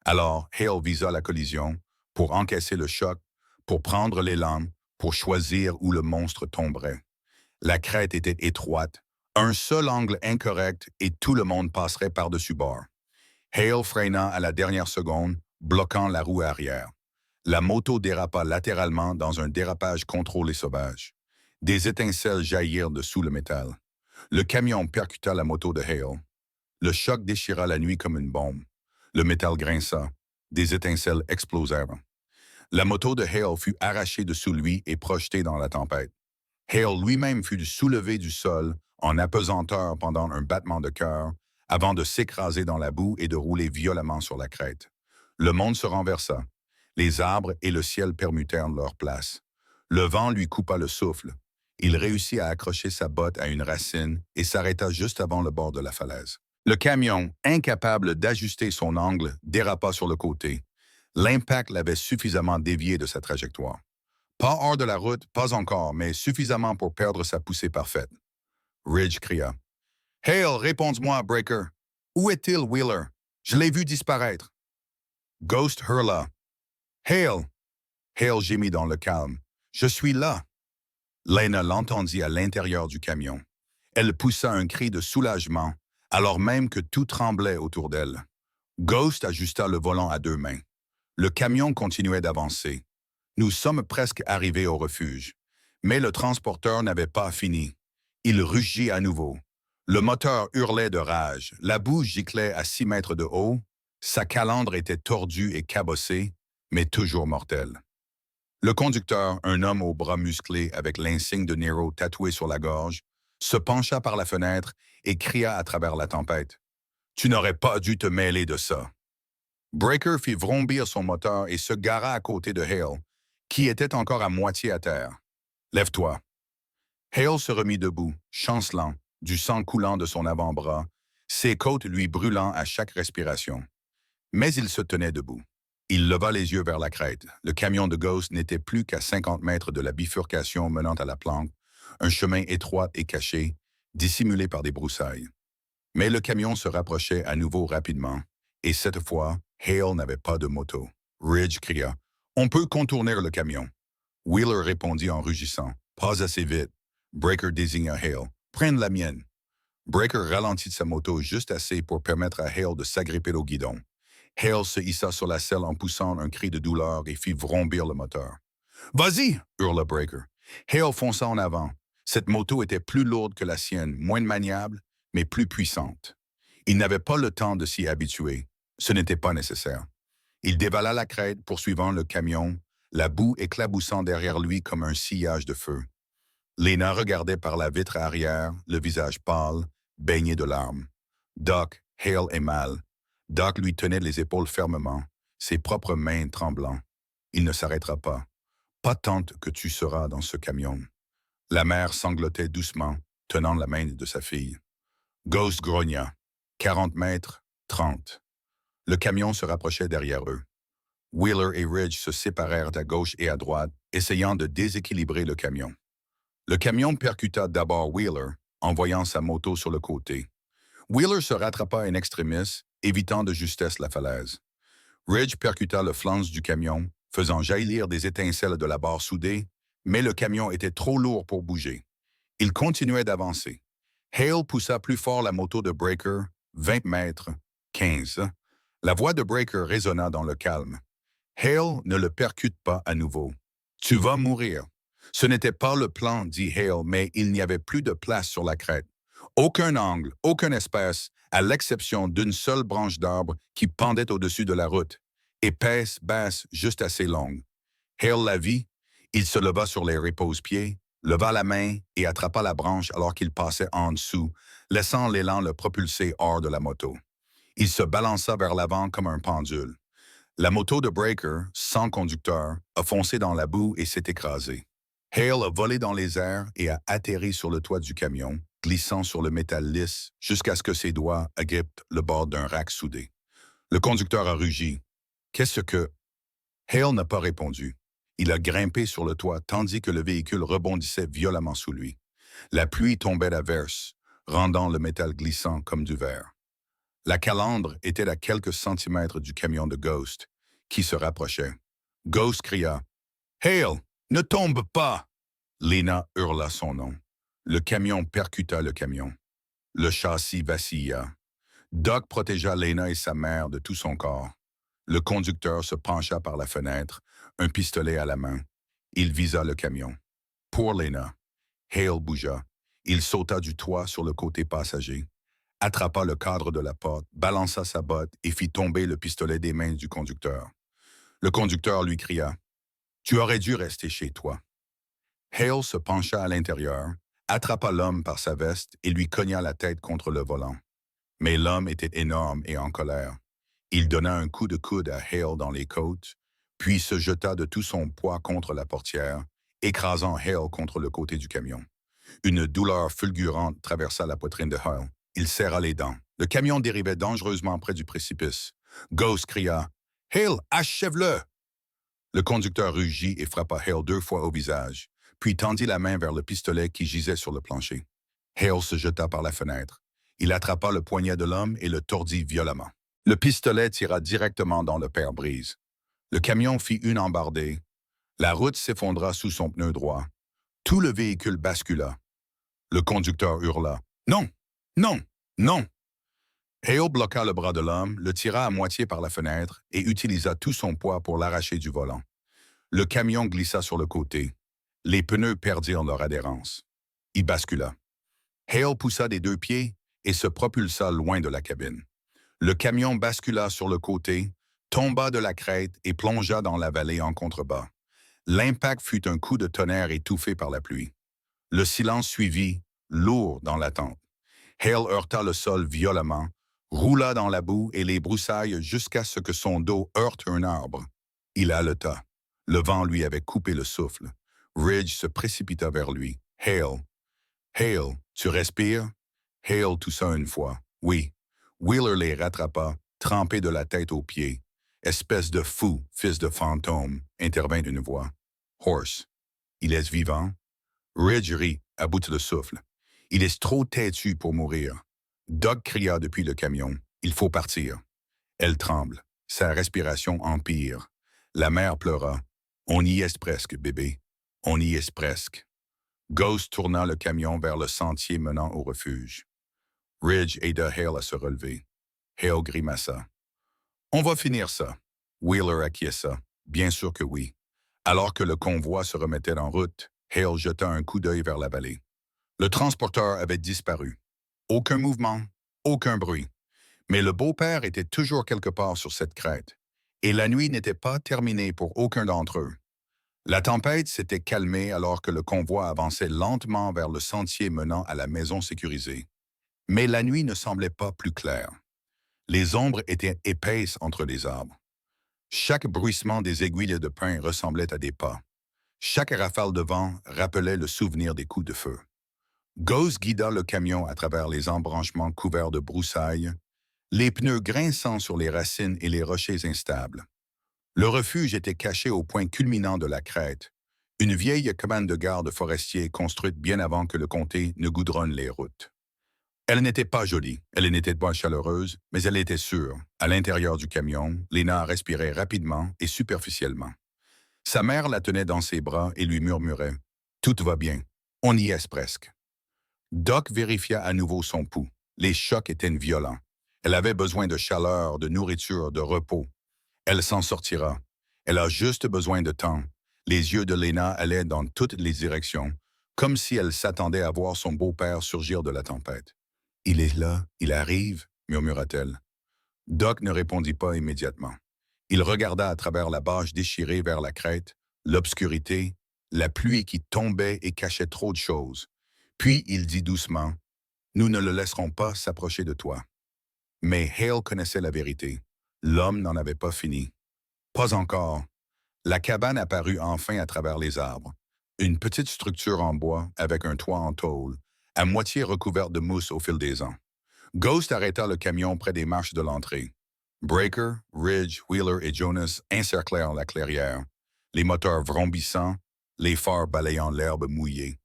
Alors, Hale visa la collision pour encaisser le choc, pour prendre l'élan, pour choisir où le monstre tomberait. La crête était étroite, un seul angle incorrect et tout le monde passerait par-dessus bord. Hale freina à la dernière seconde, bloquant la roue arrière. La moto dérapa latéralement dans un dérapage contrôlé sauvage. Des étincelles jaillirent de sous le métal. Le camion percuta la moto de Hale. Le choc déchira la nuit comme une bombe. Le métal grinça. Des étincelles explosèrent. La moto de Hale fut arrachée de sous lui et projetée dans la tempête. Hale lui-même fut soulevé du sol en apesanteur pendant un battement de cœur avant de s'écraser dans la boue et de rouler violemment sur la crête. Le monde se renversa. Les arbres et le ciel permutèrent leur place. Le vent lui coupa le souffle. Il réussit à accrocher sa botte à une racine et s'arrêta juste avant le bord de la falaise. Le camion, incapable d'ajuster son angle, dérapa sur le côté. L'impact l'avait suffisamment dévié de sa trajectoire. Pas hors de la route, pas encore, mais suffisamment pour perdre sa poussée parfaite. Ridge cria. Hale, réponds-moi, Breaker. Où est-il, Wheeler? Je l'ai vu disparaître. Ghost hurla. Hale! Hale gémit dans le calme. Je suis là. Lena l'entendit à l'intérieur du camion. Elle poussa un cri de soulagement, alors même que tout tremblait autour d'elle. Ghost ajusta le volant à deux mains. Le camion continuait d'avancer. Nous sommes presque arrivés au refuge. Mais le transporteur n'avait pas fini. Il rugit à nouveau. Le moteur hurlait de rage. La boue giclait à 6 mètres de haut. Sa calandre était tordue et cabossée, mais toujours mortelle. Le conducteur, un homme aux bras musclés avec l'insigne de Nero tatoué sur la gorge, se pencha par la fenêtre et cria à travers la tempête. « Tu n'aurais pas dû te mêler de ça. » Breaker fit vrombir son moteur et se gara à côté de Hale, qui était encore à moitié à terre. « Lève-toi. » Hale se remit debout, chancelant, du sang coulant de son avant-bras, ses côtes lui brûlant à chaque respiration. Mais il se tenait debout. Il leva les yeux vers la crête. Le camion de Ghost n'était plus qu'à 50 mètres de la bifurcation menant à la planque, un chemin étroit et caché, dissimulé par des broussailles. Mais le camion se rapprochait à nouveau rapidement, et cette fois, Hale n'avait pas de moto. Ridge cria. « On peut contourner le camion. » Wheeler répondit en rugissant. « Pas assez vite. » Breaker désigna Hale. « Prenne la mienne. » Breaker ralentit sa moto juste assez pour permettre à Hale de s'agripper au guidon. Hale se hissa sur la selle en poussant un cri de douleur et fit vrombir le moteur. « Vas-y! » hurla Breaker. Hale fonça en avant. Cette moto était plus lourde que la sienne, moins maniable, mais plus puissante. Il n'avait pas le temps de s'y habituer. Ce n'était pas nécessaire. Il dévala la crête, poursuivant le camion, la boue éclaboussant derrière lui comme un sillage de feu. Lena regardait par la vitre arrière, le visage pâle, baigné de larmes. Doc, Hale est mal. Doc lui tenait les épaules fermement, ses propres mains tremblant. Il ne s'arrêtera pas. Pas tant que tu seras dans ce camion. La mère sanglotait doucement, tenant la main de sa fille. Ghost grogna. 40 mètres, 30. Le camion se rapprochait derrière eux. Wheeler et Ridge se séparèrent à gauche et à droite, essayant de déséquilibrer le camion. Le camion percuta d'abord Wheeler, envoyant sa moto sur le côté. Wheeler se rattrapa in extremis, évitant de justesse la falaise. Ridge percuta le flanc du camion, faisant jaillir des étincelles de la barre soudée, mais le camion était trop lourd pour bouger. Il continuait d'avancer. Hale poussa plus fort la moto de Breaker, 20 mètres, 15. La voix de Breaker résonna dans le calme. Hale ne le percute pas à nouveau. « Tu vas mourir. » Ce n'était pas le plan, dit Hale, mais il n'y avait plus de place sur la crête. Aucun angle, aucun espace, à l'exception d'une seule branche d'arbre qui pendait au-dessus de la route, épaisse, basse, juste assez longue. Hale la vit, il se leva sur les repose-pieds, leva la main et attrapa la branche alors qu'il passait en dessous, laissant l'élan le propulser hors de la moto. Il se balança vers l'avant comme un pendule. La moto de Breaker, sans conducteur, a foncé dans la boue et s'est écrasée. Hale a volé dans les airs et a atterri sur le toit du camion, glissant sur le métal lisse jusqu'à ce que ses doigts agrippent le bord d'un rack soudé. Le conducteur a rugi. « Qu'est-ce que... » Hale n'a pas répondu. Il a grimpé sur le toit tandis que le véhicule rebondissait violemment sous lui. La pluie tombait à verse, rendant le métal glissant comme du verre. La calandre était à quelques centimètres du camion de Ghost, qui se rapprochait. Ghost cria « Hale, ne tombe pas !» Lena hurla son nom. Le camion percuta le camion. Le châssis vacilla. Doc protégea Lena et sa mère de tout son corps. Le conducteur se pencha par la fenêtre, un pistolet à la main. Il visa le camion. Pour Lena, Hale bougea. Il sauta du toit sur le côté passager, attrapa le cadre de la porte, balança sa botte et fit tomber le pistolet des mains du conducteur. Le conducteur lui cria « Tu aurais dû rester chez toi. » Hale se pencha à l'intérieur, attrapa l'homme par sa veste et lui cogna la tête contre le volant. Mais l'homme était énorme et en colère. Il donna un coup de coude à Hale dans les côtes, puis se jeta de tout son poids contre la portière, écrasant Hale contre le côté du camion. Une douleur fulgurante traversa la poitrine de Hale. Il serra les dents. Le camion dérivait dangereusement près du précipice. Ghost cria Hale, achève-le! Le conducteur rugit et frappa Hale 2 fois au visage, puis tendit la main vers le pistolet qui gisait sur le plancher. Hale se jeta par la fenêtre. Il attrapa le poignet de l'homme et le tordit violemment. Le pistolet tira directement dans le pare-brise. Le camion fit une embardée. La route s'effondra sous son pneu droit. Tout le véhicule bascula. Le conducteur hurla. « Non! Non! Non! » Hale bloqua le bras de l'homme, le tira à moitié par la fenêtre et utilisa tout son poids pour l'arracher du volant. Le camion glissa sur le côté. Les pneus perdirent leur adhérence. Il bascula. Hale poussa des 2 pieds et se propulsa loin de la cabine. Le camion bascula sur le côté, tomba de la crête et plongea dans la vallée en contrebas. L'impact fut un coup de tonnerre étouffé par la pluie. Le silence suivit, lourd dans l'attente. Hale heurta le sol violemment, roula dans la boue et les broussailles jusqu'à ce que son dos heurte un arbre. Il haleta. Le vent lui avait coupé le souffle. Ridge se précipita vers lui. « Hale! Hale, tu respires? » Hale toussa 1 fois. « Oui. » Wheeler les rattrapa, trempés de la tête aux pieds. « Espèce de fou, fils de fantôme », intervint une voix. « Horse. Il est vivant? » Ridge rit, à bout de souffle. « Il est trop têtu pour mourir. » Doc cria depuis le camion. « Il faut partir. » Elle tremble. Sa respiration empire. La mère pleura. « On y est presque, bébé. On y est presque. » Ghost tourna le camion vers le sentier menant au refuge. Ridge aida Hale à se relever. Hale grimaça. « On va finir ça. » Wheeler acquiesça. « Bien sûr que oui. » Alors que le convoi se remettait en route, Hale jeta un coup d'œil vers la vallée. Le transporteur avait disparu. Aucun mouvement, aucun bruit. Mais le beau-père était toujours quelque part sur cette crête. Et la nuit n'était pas terminée pour aucun d'entre eux. La tempête s'était calmée alors que le convoi avançait lentement vers le sentier menant à la maison sécurisée. Mais la nuit ne semblait pas plus claire. Les ombres étaient épaisses entre les arbres. Chaque bruissement des aiguilles de pin ressemblait à des pas. Chaque rafale de vent rappelait le souvenir des coups de feu. Ghost guida le camion à travers les embranchements couverts de broussailles, les pneus grinçant sur les racines et les rochers instables. Le refuge était caché au point culminant de la crête, une vieille cabane de garde forestier construite bien avant que le comté ne goudronne les routes. Elle n'était pas jolie, elle n'était pas chaleureuse, mais elle était sûre. À l'intérieur du camion, Lena respirait rapidement et superficiellement. Sa mère la tenait dans ses bras et lui murmurait « Tout va bien, on y est presque. » Doc vérifia à nouveau son pouls. Les chocs étaient violents. Elle avait besoin de chaleur, de nourriture, de repos. Elle s'en sortira. Elle a juste besoin de temps. Les yeux de Lena allaient dans toutes les directions, comme si elle s'attendait à voir son beau-père surgir de la tempête. « Il est là, il arrive », murmura-t-elle. Doc ne répondit pas immédiatement. Il regarda à travers la bâche déchirée vers la crête, l'obscurité, la pluie qui tombait et cachait trop de choses. Puis il dit doucement, « Nous ne le laisserons pas s'approcher de toi. » Mais Hale connaissait la vérité. L'homme n'en avait pas fini. Pas encore. La cabane apparut enfin à travers les arbres. Une petite structure en bois avec un toit en tôle, à moitié recouverte de mousse au fil des ans. Ghost arrêta le camion près des marches de l'entrée. Breaker, Ridge, Wheeler et Jonas encerclèrent la clairière, les moteurs vrombissant, les phares balayant l'herbe mouillée.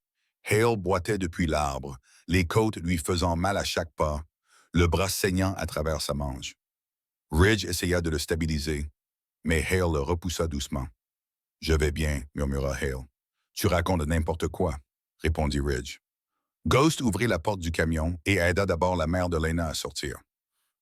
Hale boitait depuis l'arbre, les côtes lui faisant mal à chaque pas, le bras saignant à travers sa manche. Ridge essaya de le stabiliser, mais Hale le repoussa doucement. « Je vais bien, » murmura Hale. « Tu racontes n'importe quoi, » répondit Ridge. Ghost ouvrit la porte du camion et aida d'abord la mère de Lena à sortir.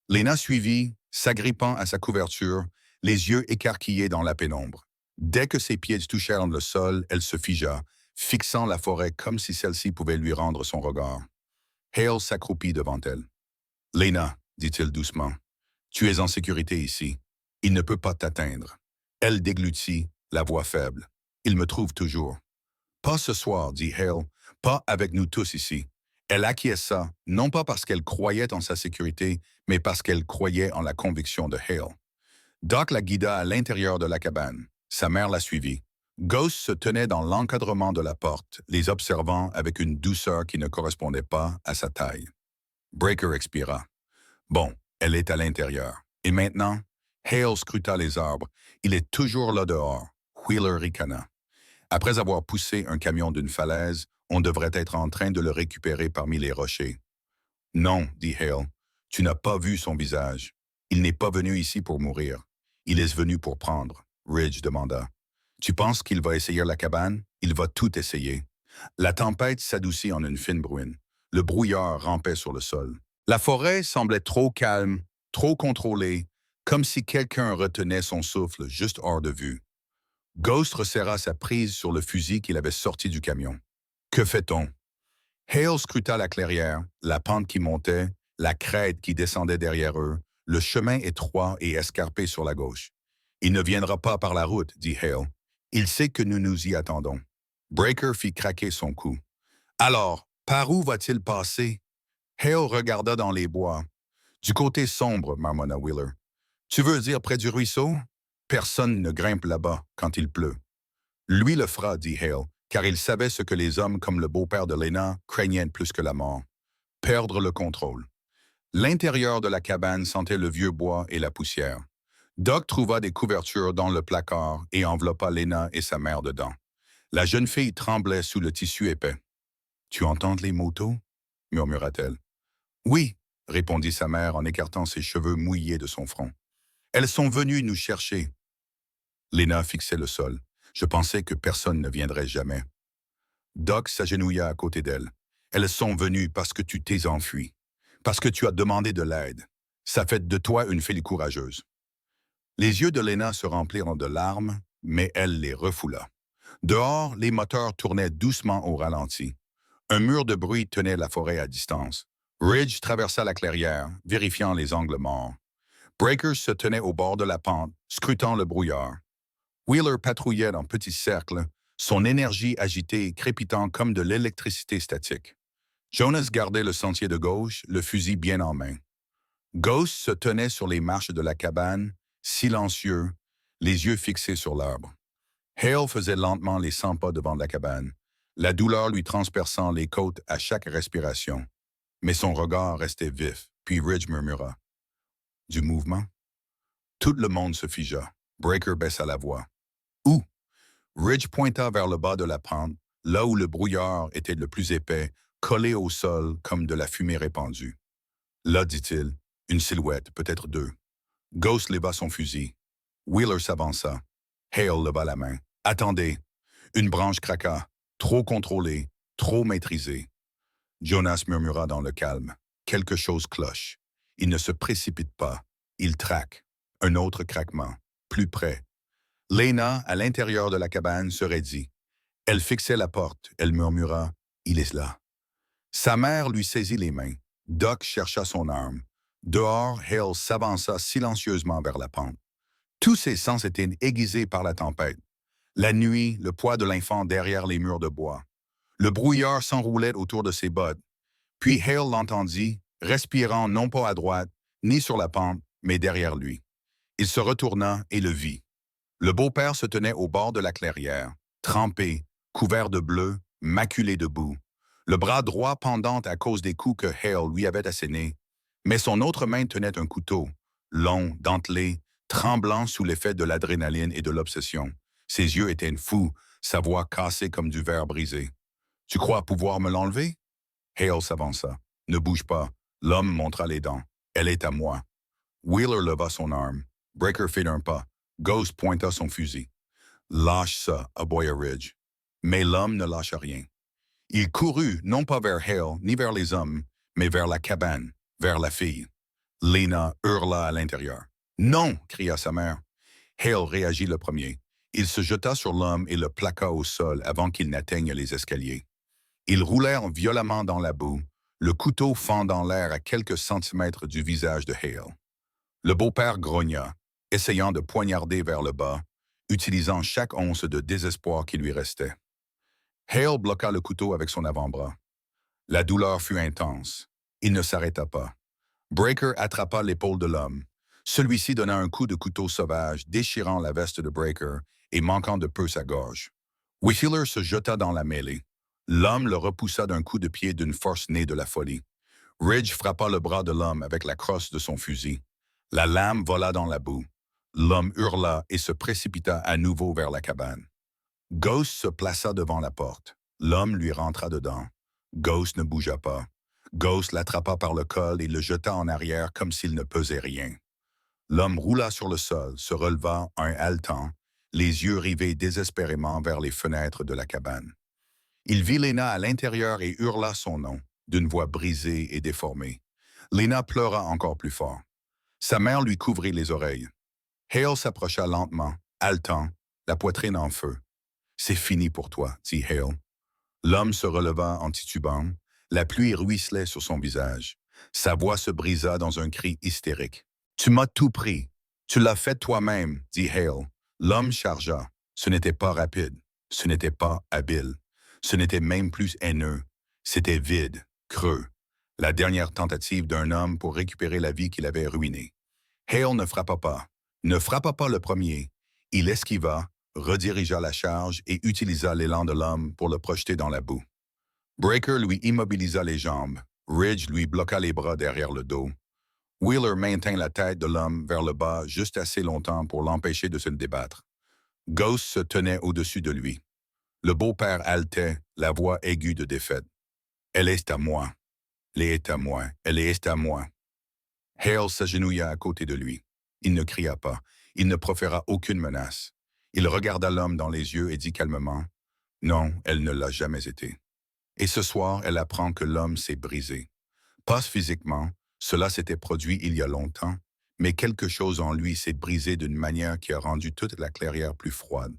Lena suivit, s'agrippant à sa couverture, les yeux écarquillés dans la pénombre. Dès que ses pieds touchèrent le sol, elle se figea, fixant la forêt comme si celle-ci pouvait lui rendre son regard. Hale s'accroupit devant elle. « Lena, » dit-il doucement, « tu es en sécurité ici. Il ne peut pas t'atteindre. » Elle déglutit, la voix faible. « Il me trouve toujours. »« Pas ce soir, » dit Hale, « pas avec nous tous ici. » Elle acquiesça, non pas parce qu'elle croyait en sa sécurité, mais parce qu'elle croyait en la conviction de Hale. Doc la guida à l'intérieur de la cabane. Sa mère la suivit. Ghost se tenait dans l'encadrement de la porte, les observant avec une douceur qui ne correspondait pas à sa taille. Breaker expira. « Bon, elle est à l'intérieur. Et maintenant, Hale scruta les arbres. Il est toujours là dehors. Wheeler ricana. Après avoir poussé un camion d'une falaise, on devrait être en train de le récupérer parmi les rochers. Non, dit Hale, tu n'as pas vu son visage. Il n'est pas venu ici pour mourir. Il est venu pour prendre, Ridge demanda. Tu penses qu'il va essayer la cabane? Il va tout essayer. La tempête s'adoucit en une fine bruine. Le brouillard rampait sur le sol. La forêt semblait trop calme, trop contrôlée, comme si quelqu'un retenait son souffle juste hors de vue. Ghost resserra sa prise sur le fusil qu'il avait sorti du camion. Que fait-on? Hale scruta la clairière, la pente qui montait, la crête qui descendait derrière eux, le chemin étroit et escarpé sur la gauche. Il ne viendra pas par la route, dit Hale. Il sait que nous nous y attendons. Breaker fit craquer son cou. Alors, par où va-t-il passer? Hale regarda dans les bois. Du côté sombre, marmonna Wheeler. Tu veux dire près du ruisseau? Personne ne grimpe là-bas quand il pleut. Lui le fera, dit Hale, car il savait ce que les hommes comme le beau-père de Lena craignaient plus que la mort. Perdre le contrôle. L'intérieur de la cabane sentait le vieux bois et la poussière. Doc trouva des couvertures dans le placard et enveloppa Lena et sa mère dedans. La jeune fille tremblait sous le tissu épais. « Tu entends les motos? » murmura-t-elle. « Oui, » répondit sa mère en écartant ses cheveux mouillés de son front. « Elles sont venues nous chercher. » Lena fixait le sol. Je pensais que personne ne viendrait jamais. Doc s'agenouilla à côté d'elle. Elles sont venues parce que tu t'es enfui, parce que tu as demandé de l'aide. Ça fait de toi une fille courageuse. Les yeux de Lena se remplirent de larmes, mais elle les refoula. Dehors, les moteurs tournaient doucement au ralenti. Un mur de bruit tenait la forêt à distance. Ridge traversa la clairière, vérifiant les angles morts. Breaker se tenait au bord de la pente, scrutant le brouillard. Wheeler patrouillait en petits cercles, son énergie agitée et crépitant comme de l'électricité statique. Jonas gardait le sentier de gauche, le fusil bien en main. Ghost se tenait sur les marches de la cabane, silencieux, les yeux fixés sur l'arbre. Hale faisait lentement les 100 pas devant la cabane, la douleur lui transperçant les côtes à chaque respiration. Mais son regard restait vif, puis Ridge murmura. « Du mouvement? » Tout le monde se figea. Breaker baissa la voix. « Où? » Ridge pointa vers le bas de la pente, là où le brouillard était le plus épais, collé au sol comme de la fumée répandue. Là, dit-il, une silhouette, peut-être deux. Ghost leva son fusil. Wheeler s'avança. Hale leva la main. « Attendez! » Une branche craqua. Trop contrôlée, trop maîtrisée. Jonas murmura dans le calme. Quelque chose cloche. Il ne se précipite pas. Il traque. Un autre craquement. Plus près. Lena, à l'intérieur de la cabane, se raidit. Elle fixait la porte. Elle murmura. Il est là. Sa mère lui saisit les mains. Doc chercha son arme. Dehors, Hale s'avança silencieusement vers la pente. Tous ses sens étaient aiguisés par la tempête. La nuit, le poids de l'enfant derrière les murs de bois. Le brouillard s'enroulait autour de ses bottes. Puis Hale l'entendit, respirant non pas à droite, ni sur la pente, mais derrière lui. Il se retourna et le vit. Le beau-père se tenait au bord de la clairière, trempé, couvert de bleu, maculé de boue, le bras droit pendant à cause des coups que Hale lui avait assénés, mais son autre main tenait un couteau, long, dentelé, tremblant sous l'effet de l'adrénaline et de l'obsession. Ses yeux étaient fous, sa voix cassée comme du verre brisé. « Tu crois pouvoir me l'enlever? » Hale s'avança. « Ne bouge pas. » L'homme montra les dents. « Elle est à moi. » Wheeler leva son arme. Breaker fit un pas. Ghost pointa son fusil. « Lâche ça, aboya Ridge. » Mais l'homme ne lâcha rien. Il courut non pas vers Hale ni vers les hommes, mais vers la cabane, vers la fille. Lena hurla à l'intérieur. « Non! » cria sa mère. Hale réagit le premier. Il se jeta sur l'homme et le plaqua au sol avant qu'il n'atteigne les escaliers. Ils roulèrent violemment dans la boue, le couteau fendant l'air à quelques centimètres du visage de Hale. Le beau-père grogna, essayant de poignarder vers le bas, utilisant chaque once de désespoir qui lui restait. Hale bloqua le couteau avec son avant-bras. La douleur fut intense. Il ne s'arrêta pas. Breaker attrapa l'épaule de l'homme. Celui-ci donna un coup de couteau sauvage, déchirant la veste de Breaker et manquant de peu sa gorge. Wheeler se jeta dans la mêlée. L'homme le repoussa d'un coup de pied d'une force née de la folie. Ridge frappa le bras de l'homme avec la crosse de son fusil. La lame vola dans la boue. L'homme hurla et se précipita à nouveau vers la cabane. Ghost se plaça devant la porte. L'homme lui rentra dedans. Ghost ne bougea pas. Ghost l'attrapa par le col et le jeta en arrière comme s'il ne pesait rien. L'homme roula sur le sol, se releva un haletant, les yeux rivés désespérément vers les fenêtres de la cabane. Il vit Lena à l'intérieur et hurla son nom, d'une voix brisée et déformée. Lena pleura encore plus fort. Sa mère lui couvrit les oreilles. Hale s'approcha lentement, haletant, la poitrine en feu. « C'est fini pour toi, » dit Hale. L'homme se releva en titubant. La pluie ruisselait sur son visage. Sa voix se brisa dans un cri hystérique. « Tu m'as tout pris. Tu l'as fait toi-même, » dit Hale. L'homme chargea. Ce n'était pas rapide. Ce n'était pas habile. Ce n'était même plus haineux. C'était vide, creux. La dernière tentative d'un homme pour récupérer la vie qu'il avait ruinée. Hale ne frappa pas. Ne frappa pas le premier. Il esquiva, redirigea la charge et utilisa l'élan de l'homme pour le projeter dans la boue. Breaker lui immobilisa les jambes. Ridge lui bloqua les bras derrière le dos. Wheeler maintint la tête de l'homme vers le bas juste assez longtemps pour l'empêcher de se débattre. Ghost se tenait au-dessus de lui. Le beau-père haletait, la voix aiguë de défaite. « Elle est à moi. Elle est à moi. Elle est à moi. » Hale s'agenouilla à côté de lui. Il ne cria pas. Il ne proféra aucune menace. Il regarda l'homme dans les yeux et dit calmement, « Non, elle ne l'a jamais été. » Et ce soir, elle apprend que l'homme s'est brisé. Pas physiquement, cela s'était produit il y a longtemps, mais quelque chose en lui s'est brisé d'une manière qui a rendu toute la clairière plus froide.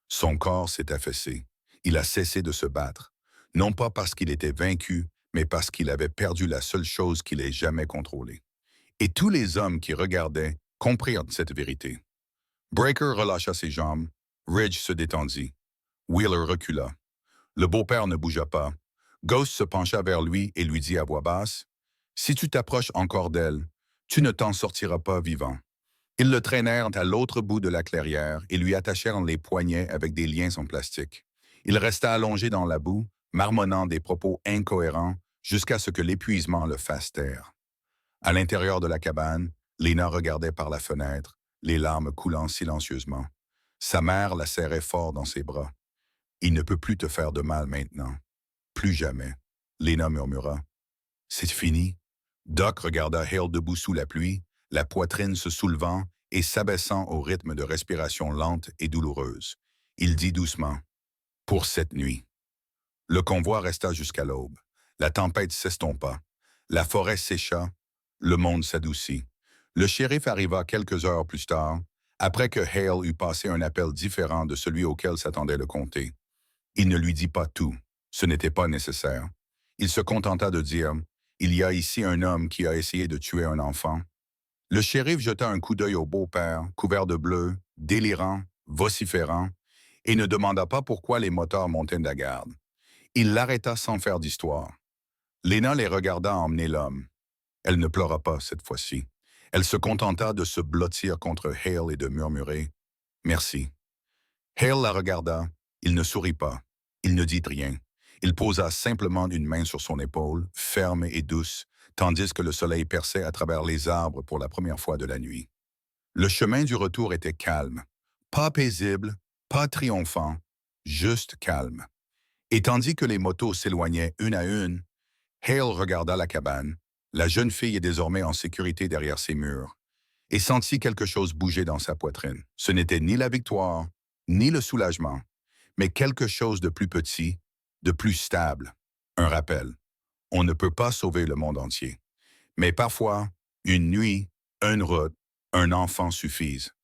Son corps s'est affaissé. Il a cessé de se battre, non pas parce qu'il était vaincu, mais parce qu'il avait perdu la seule chose qu'il ait jamais contrôlée. Et tous les hommes qui regardaient comprirent cette vérité. Breaker relâcha ses jambes, Ridge se détendit. Wheeler recula. Le beau-père ne bougea pas. Ghost se pencha vers lui et lui dit à voix basse, « Si tu t'approches encore d'elle, tu ne t'en sortiras pas vivant. » Ils le traînèrent à l'autre bout de la clairière et lui attachèrent les poignets avec des liens en plastique. Il resta allongé dans la boue, marmonnant des propos incohérents jusqu'à ce que l'épuisement le fasse taire. À l'intérieur de la cabane, Lena regardait par la fenêtre, les larmes coulant silencieusement. Sa mère la serrait fort dans ses bras. « Il ne peut plus te faire de mal maintenant. Plus jamais. » Lena murmura. « C'est fini. » Doc regarda Hale debout sous la pluie, la poitrine se soulevant et s'abaissant au rythme de respiration lente et douloureuse. Il dit doucement, « Pour cette nuit. » Le convoi resta jusqu'à l'aube. La tempête s'estompa. La forêt sécha. Le monde s'adoucit. Le shérif arriva quelques heures plus tard, après que Hale eut passé un appel différent de celui auquel s'attendait le comté. Il ne lui dit pas tout. Ce n'était pas nécessaire. Il se contenta de dire, « Il y a ici un homme qui a essayé de tuer un enfant. » Le shérif jeta un coup d'œil au beau-père, couvert de bleu, délirant, vociférant, et ne demanda pas pourquoi les motards montaient de la garde. Il l'arrêta sans faire d'histoire. Lena les regarda emmener l'homme. Elle ne pleura pas cette fois-ci. Elle se contenta de se blottir contre Hale et de murmurer « Merci ». Hale la regarda. Il ne sourit pas. Il ne dit rien. Il posa simplement une main sur son épaule, ferme et douce, tandis que le soleil perçait à travers les arbres pour la première fois de la nuit. Le chemin du retour était calme. Pas paisible, pas triomphant, juste calme. Et tandis que les motos s'éloignaient une à une, Hale regarda la cabane. La jeune fille est désormais en sécurité derrière ses murs, et sentit quelque chose bouger dans sa poitrine. Ce n'était ni la victoire, ni le soulagement, mais quelque chose de plus petit, de plus stable. Un rappel. On ne peut pas sauver le monde entier. Mais parfois, une nuit, une route, un enfant suffisent.